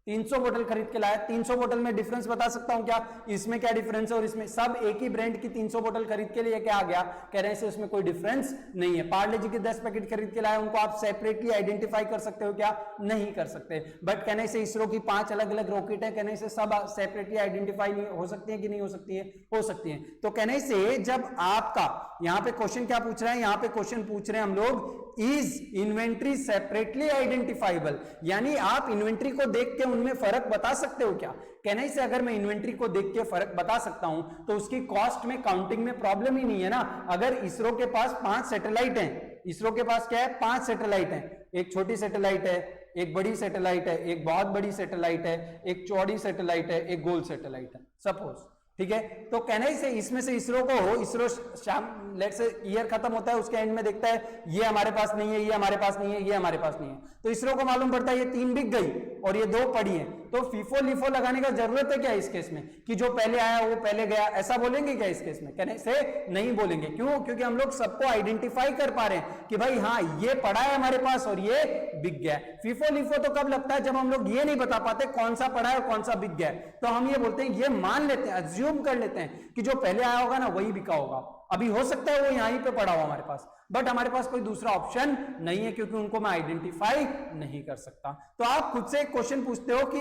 300 बोतल खरीद के लाया, 300 बोतल में डिफरेंस बता सकता हूं क्या? इसमें क्या डिफरेंस है और इसमें? सब एक ही ब्रांड की 300 बोतल खरीद के लिए क्या आ गया? कह रहे हैं इसमें कोई डिफरेंस नहीं है। पार्ले जी के 10 पैकेट खरीद के लाया, उनको आप सेपरेटली आइडेंटिफाई कर सकते हो क्या? नहीं कर सकते। बट कहने से इसरो की 5 अलग अलग रॉकेट है, कहने से सब सेपरेटली आइडेंटिफाई नहीं हो सकती है कि नहीं हो सकती है? हो सकती है। तो कहने से जब आपका यहां पे क्वेश्चन क्या पूछ रहा है? यहां पे क्वेश्चन पूछ रहे हैं हम लोग, इज इन्वेंट्री सेपरेटली आइडेंटिफाइबल, यानी आप इन्वेंट्री को देख के उनमें फर्क बता सकते हो क्या? कहने से अगर मैं इन्वेंट्री को देख के फर्क बता सकता हूं तो उसकी कॉस्ट में, काउंटिंग में प्रॉब्लम ही नहीं है ना। अगर इसरो के पास 5 सैटेलाइट हैं, इसरो के पास क्या है? 5 सैटेलाइट हैं, एक छोटी सैटेलाइट है, एक बड़ी सैटेलाइट है, एक बहुत बड़ी सैटेलाइट है, एक चौड़ी सैटेलाइट है, एक गोल सैटेलाइट है, सपोज, ठीक है। तो कहने से इसमें से इसरो शाम लेट से ईयर खत्म होता है, उसके एंड में देखता है ये हमारे पास नहीं है, ये हमारे पास नहीं है, ये हमारे पास नहीं है, तो इसरो को मालूम पड़ता है ये 3 बिक गई और ये 2 पड़ी है। तो फीफो लिफो लगाने का जरूरत है क्या इस केस में कि जो पहले आया वो पहले गया, ऐसा बोलेंगे क्या इस केस में? कहने से नहीं बोलेंगे। क्यों? क्योंकि हम लोग सबको आइडेंटिफाई कर पा रहे हैं कि भाई हाँ ये पड़ा है हमारे पास और ये बिक गया। फीफो लिफो तो कब लगता है? जब हम लोग ये नहीं बता पाते कौन सा पड़ा है और कौन सा बिक गया। तो हम ये बोलते हैं, ये मान लेते हैं, अज्यूम कर लेते हैं कि जो पहले आया होगा ना वही बिका होगा। अभी हो सकता है वो यहीं पे पड़ा हुआ हमारे पास, बट हमारे पास कोई दूसरा ऑप्शन नहीं है क्योंकि उनको मैं आइडेंटिफाई नहीं कर सकता। तो आप खुद से एक क्वेश्चन पूछते हो कि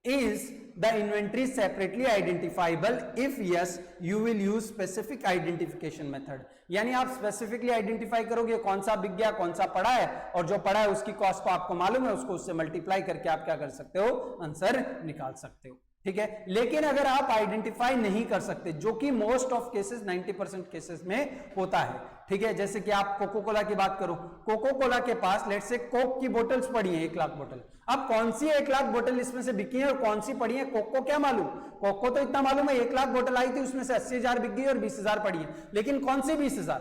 is the inventory separately identifiable? If yes, you will use specific identification method, यानी आप स्पेसिफिकली आइडेंटिफाई करोगे कौन सा बिक गया, कौन सा पड़ा है, और जो पड़ा है उसकी कॉस्ट को आपको मालूम है, उसको उससे मल्टीप्लाई करके आप क्या कर सकते हो? आंसर निकाल सकते हो, ठीक है। लेकिन अगर आप आइडेंटिफाई नहीं कर सकते, जो कि मोस्ट ऑफ केसेस 90% केसेस में होता है, ठीक है। जैसे कि आप कोको कोला की बात करो, कोको कोला के पास लेट से कोक की बोतल्स पड़ी हैं 1 लाख बोतल। अब कौन सी 1 लाख बोतल इसमें से बिकी है और कौन सी पड़ी है, कोक को क्या मालूम? कोक को तो इतना मालूम है 1 लाख बोतल आई थी, उसमें से 80,000 बिक गई और 20,000 पड़ी है। लेकिन कौन सी 20,000?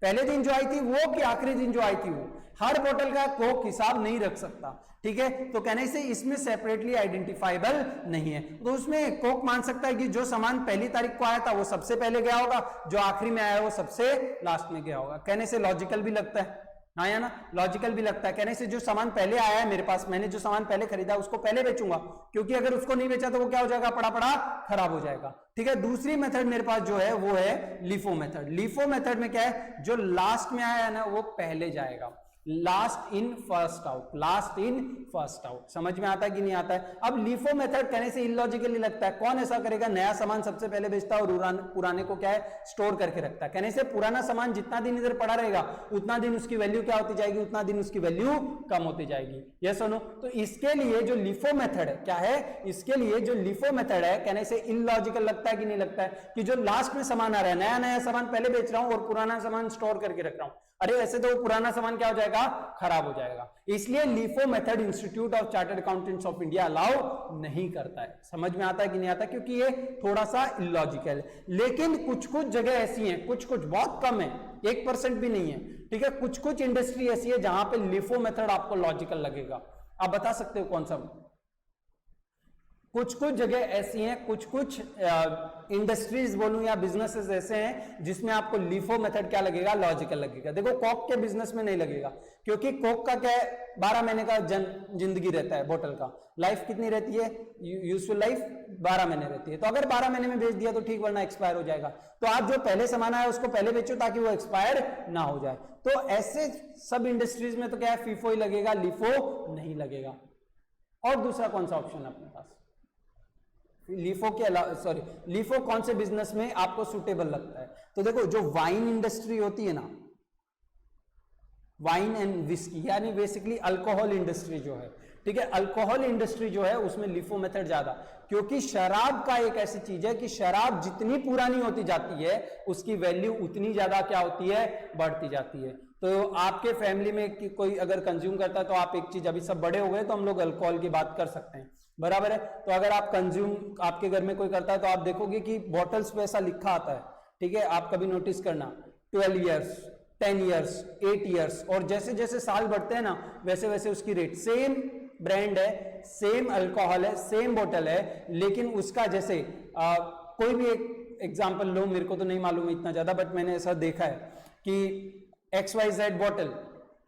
पहले दिन जो आई थी वो कि आखिरी दिन जो आई थी वो? हर बोतल का कोक हिसाब नहीं रख सकता, ठीक है। तो कहने से इसमें सेपरेटली आइडेंटिफाइबल नहीं है। तो उसमें कोक मान सकता है कि जो सामान पहली तारीख को आया था वो सबसे पहले गया होगा, जो आखिरी में आया वो सबसे लास्ट में गया होगा। कहने से लॉजिकल भी लगता है, हाँ या ना? लॉजिकल भी लगता है। कहने से जो सामान पहले आया है मेरे पास, मैंने जो सामान पहले खरीदा उसको पहले बेचूंगा, क्योंकि अगर उसको नहीं बेचा तो वो क्या हो जाएगा? पड़ा पड़ा खराब हो जाएगा, ठीक है। दूसरी मेथड मेरे पास जो है वो है लिफो मेथड। लिफो मेथड में क्या है? जो लास्ट में आया है ना वो पहले जाएगा। Last in first out, last in first out. समझ में आता है कि नहीं आता है? अब LIFO मेथड कहने से इलॉजिकली लगता है, कौन ऐसा करेगा? नया सामान सबसे पहले बेचता है और पुराने को क्या है, स्टोर करके रखता है। कहने से पुराना सामान जितना दिन इधर पड़ा रहेगा उतना दिन उसकी वैल्यू क्या होती जाएगी, उतना दिन उसकी वैल्यू कम होती जाएगी। यस और नो? तो इसके लिए जो LIFO मेथड है, क्या है? इसके लिए जो LIFO मेथड है कहने से इलॉजिकल लगता है कि नहीं लगता है? कि जो लास्ट में सामान आ रहा है, नया नया सामान पहले बेच रहा हूं और पुराना सामान स्टोर करके रख रहा हूं, अरे ऐसे तो पुराना सामान क्या हो जाएगा, खराब हो जाएगा। इसलिए LIFO method institute of chartered accountants of India allow नहीं करता है। समझ में आता है कि नहीं आता? क्योंकि ये थोड़ा सा इलॉजिकल है। लेकिन कुछ कुछ जगह ऐसी हैं, कुछ कुछ बहुत कम है, 1% भी नहीं है, ठीक है, कुछ कुछ इंडस्ट्री ऐसी है जहां पे LIFO मेथड आपको लॉजिकल लगेगा। आप बता सकते हो कौन सा? कुछ कुछ जगह ऐसी हैं, कुछ कुछ इंडस्ट्रीज बोलूं या बिजनेसेस ऐसे हैं जिसमें आपको LIFO मेथड क्या लगेगा, लॉजिकल लगेगा। देखो कोक के बिजनेस में नहीं लगेगा, क्योंकि कोक का क्या है, 12 महीने का जिंदगी रहता है बोतल का, लाइफ कितनी रहती है, यूजफुल लाइफ 12 महीने रहती है। तो अगर 12 महीने में बेच दिया तो ठीक, वरना एक्सपायर हो जाएगा। तो आप जो पहले सामान आया उसको पहले बेचो ताकि वो एक्सपायर ना हो जाए। तो ऐसे सब इंडस्ट्रीज में तो क्या है, FIFO ही लगेगा, LIFO नहीं लगेगा। और दूसरा कौन सा ऑप्शन है अपने पास? LIFO के अलावा, सॉरी, LIFO कौन से बिजनेस में आपको सुटेबल लगता है? तो देखो जो वाइन इंडस्ट्री होती है ना, वाइन एंड विस्की, यानी बेसिकली अल्कोहल इंडस्ट्री जो है, ठीक है, अल्कोहल इंडस्ट्री जो है उसमें LIFO मेथड ज्यादा, क्योंकि शराब का एक ऐसी चीज है कि शराब जितनी पुरानी होती जाती है उसकी वैल्यू उतनी ज्यादा क्या होती है, बढ़ती जाती है। तो आपके फैमिली में कोई अगर कंज्यूम करता है तो आप एक चीज, अभी सब बड़े हो गए तो हम लोग अल्कोहल की बात कर सकते हैं, बराबर है? तो अगर आप कंज्यूम, आपके घर में कोई करता है तो आप देखोगे कि बॉटल्स पे ऐसा लिखा आता है, ठीक है, आप कभी नोटिस करना, 12 ईयर्स, 10 ईयर्स, 8 ईयर्स, और जैसे जैसे साल बढ़ते हैं ना वैसे वैसे उसकी रेट, सेम ब्रांड है, सेम अल्कोहल है, सेम बोतल है, लेकिन उसका जैसे कोई भी एक एग्जाम्पल लो, मेरे को तो नहीं मालूम है इतना ज्यादा, बट मैंने ऐसा देखा है कि XYZ bottle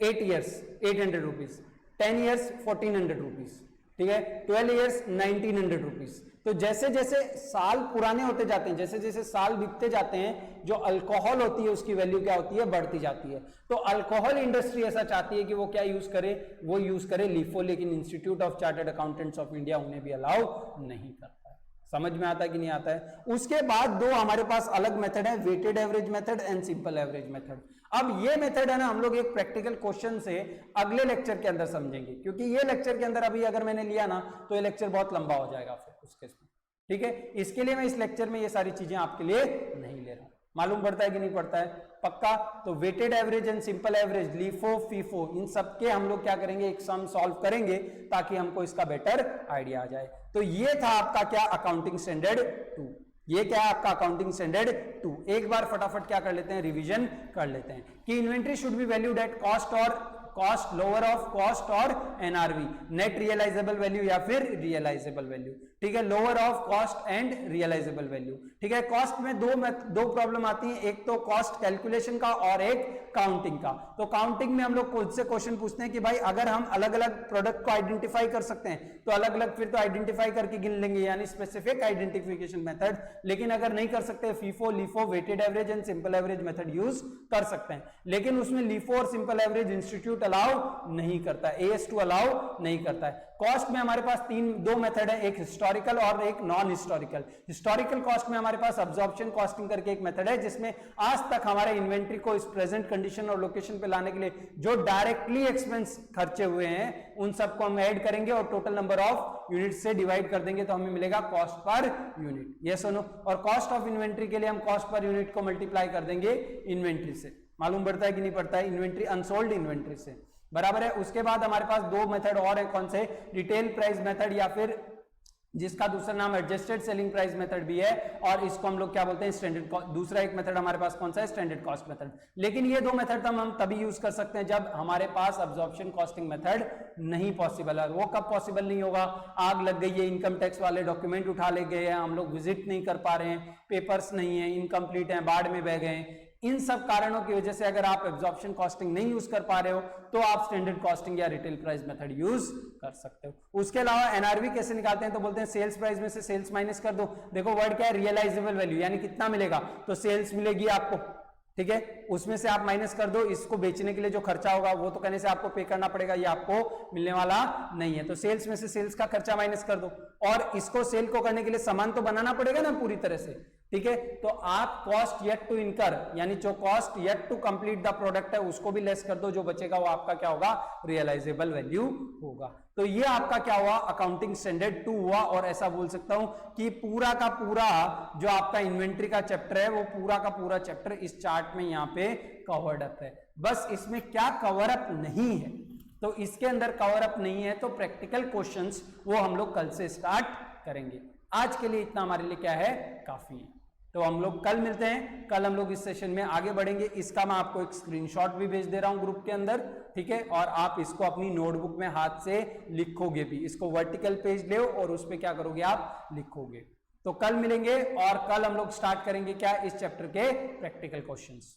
8 years 800 rupees, 10 years 1400 rupees, ठीक है, 12 ईयर्स 1900 रुपीज। तो जैसे जैसे साल पुराने होते जाते हैं, जैसे जैसे साल बीतते जाते हैं, जो अल्कोहल होती है उसकी वैल्यू क्या होती है, बढ़ती जाती है। तो अल्कोहल इंडस्ट्री ऐसा चाहती है कि वो क्या यूज करे, वो यूज करे LIFO, लेकिन institute of chartered accountants of India उन्हें भी अलाउ नहीं करता है। समझ में आता है कि नहीं आता है? उसके बाद दो हमारे पास अलग मेथड है, weighted average method and simple average method. अब ये मेथड है ना, हम लोग एक प्रैक्टिकल क्वेश्चन से अगले लेक्चर के अंदर समझेंगे, क्योंकि ये लेक्चर के अंदर अभी अगर मैंने लिया ना तो ये लेक्चर बहुत लंबा हो जाएगा फिर उस केस में, ठीक है। इसके लिए मैं इस लेक्चर में ये सारी चीजें आपके लिए नहीं ले रहा हूं। मालूम पड़ता है कि नहीं पड़ता है? पक्का? तो weighted average and simple average, LIFO, FIFO, इन सब के हम लोग क्या करेंगे, एक सम सॉल्व करेंगे ताकि हमको इसका बेटर आइडिया आ जाए। तो ये था आपका क्या, अकाउंटिंग स्टैंडर्ड 2। ये क्या है आपका अकाउंटिंग स्टैंडर्ड 2। एक बार फटाफट क्या कर लेते हैं, रिवीजन कर लेते हैं कि inventory should be valued at cost और कॉस्ट, लोअर ऑफ कॉस्ट और NRV, नेट रियलाइजेबल वैल्यू या फिर रियलाइजेबल वैल्यू, ठीक है, lower of cost and realisable value, ठीक है। कॉस्ट में दो प्रॉब्लम आती है, एक तो कॉस्ट कैलकुलेशन का और एक काउंटिंग का। तो काउंटिंग में हम लोग खुद से क्वेश्चन पूछते हैं कि भाई अगर हम अलग अलग प्रोडक्ट को आइडेंटिफाई कर सकते हैं तो अलग अलग फिर तो आइडेंटिफाई करके गिन लेंगे, यानी स्पेसिफिक आइडेंटिफिकेशन मेथड। लेकिन अगर नहीं कर सकते, FIFO, LIFO, weighted average and simple average method use कर सकते हैं। लेकिन उसमें LIFO और सिंपल एवरेज इंस्टीट्यूट अलाउ नहीं करता है, AS2 अलाउ नहीं करता है। कॉस्ट में हमारे पास दो मेथड है, एक हिस्टोरिकल और एक नॉन हिस्टोरिकल। हिस्टोरिकल कॉस्ट में हमारे पास अब्जॉर्प्शन कॉस्टिंग करके एक मेथड है, जिसमें आज तक हमारे इन्वेंट्री को इस प्रेजेंट कंडीशन और लोकेशन पे लाने के लिए जो डायरेक्टली एक्सपेंस खर्चे हुए हैं उन सबको हम ऐड करेंगे और टोटल नंबर ऑफ यूनिट से डिवाइड कर देंगे तो हमें मिलेगा कॉस्ट पर यूनिट। यस और नो? और कॉस्ट ऑफ इन्वेंट्री के लिए हम कॉस्ट पर यूनिट को मल्टीप्लाई कर देंगे इन्वेंट्री से। मालूम पड़ता है कि नहीं पड़ता है? इन्वेंट्री, अनसोल्ड इन्वेंट्री से, बराबर है। उसके बाद हमारे पास दो मेथड और है, कौन से, रिटेल प्राइस मेथड या फिर जिसका दूसरा नाम एडजस्टेड सेलिंग प्राइस मेथड भी है, और इसको हम लोग क्या बोलते हैं, स्टैंडर्ड कॉस्ट। दूसरा एक मेथड हमारे पास कौन सा है, स्टैंडर्ड कॉस्ट मेथड। लेकिन ये दो मेथड हम तभी यूज कर सकते हैं जब हमारे पास अब्जॉर्प्शन कॉस्टिंग मेथड नहीं पॉसिबल है। वो कब पॉसिबल नहीं होगा, आग लग गई है, इनकम टैक्स वाले डॉक्यूमेंट उठा ले गए हैं, हम लोग विजिट नहीं कर पा रहे हैं, पेपर्स नहीं है, इनकम्प्लीट है, बाढ़ में बह गए, इन सब कारणों की वजह से अगर आप एब्जॉर्प्शन कॉस्टिंग नहीं यूज कर पा रहे हो तो आप स्टैंडर्ड कॉस्टिंग या रिटेल प्राइस मेथड यूज कर सकते हो। उसके अलावा एनआरवी कैसे निकालते हैं, तो बोलते हैं सेल्स प्राइस में से सेल्स माइनस कर दो। देखो वर्ड क्या है, रियलाइजेबल वैल्यू, यानी कितना मिलेगा, तो सेल्स मिलेगी आपको ठीक है, उसमें से आप माइनस कर दो, इसको बेचने के लिए जो खर्चा होगा वो तो कहने से आपको पे करना पड़ेगा, ये आपको मिलने वाला नहीं है, तो सेल्स में से सेल्स का खर्चा माइनस कर दो, और इसको सेल को करने के लिए सामान तो बनाना पड़ेगा ना पूरी तरह से, ठीक है, तो आप कॉस्ट येट टू इनकर यानी जो cost yet to complete the product है उसको भी लेस कर दो, जो बचेगा वो आपका क्या होगा, रियलाइजेबल वैल्यू होगा। तो ये आपका क्या हुआ, अकाउंटिंग स्टैंडर्ड 2 हुआ, और ऐसा बोल सकता हूं कि पूरा का पूरा जो आपका इन्वेंट्री का चैप्टर है वो पूरा का पूरा चैप्टर इस चार्ट में यहाँ पे कवर्ड अप है। बस इसमें क्या कवर अप नहीं है, तो इसके अंदर कवर अप नहीं है, तो प्रैक्टिकल क्वेश्चंस वो हम लोग कल से स्टार्ट करेंगे। आज के लिए इतना हमारे लिए क्या है, काफी है। तो हम लोग कल मिलते हैं, कल हम लोग इस सेशन में आगे बढ़ेंगे। इसका मैं आपको एक स्क्रीनशॉट भी भेज दे रहा हूं ग्रुप के अंदर, ठीक है, और आप इसको अपनी नोटबुक में हाथ से लिखोगे भी, इसको वर्टिकल पेज ले और उस पर क्या करोगे, आप लिखोगे। तो कल मिलेंगे और कल हम लोग स्टार्ट करेंगे क्या, इस चैप्टर के प्रैक्टिकल क्वेश्चंस।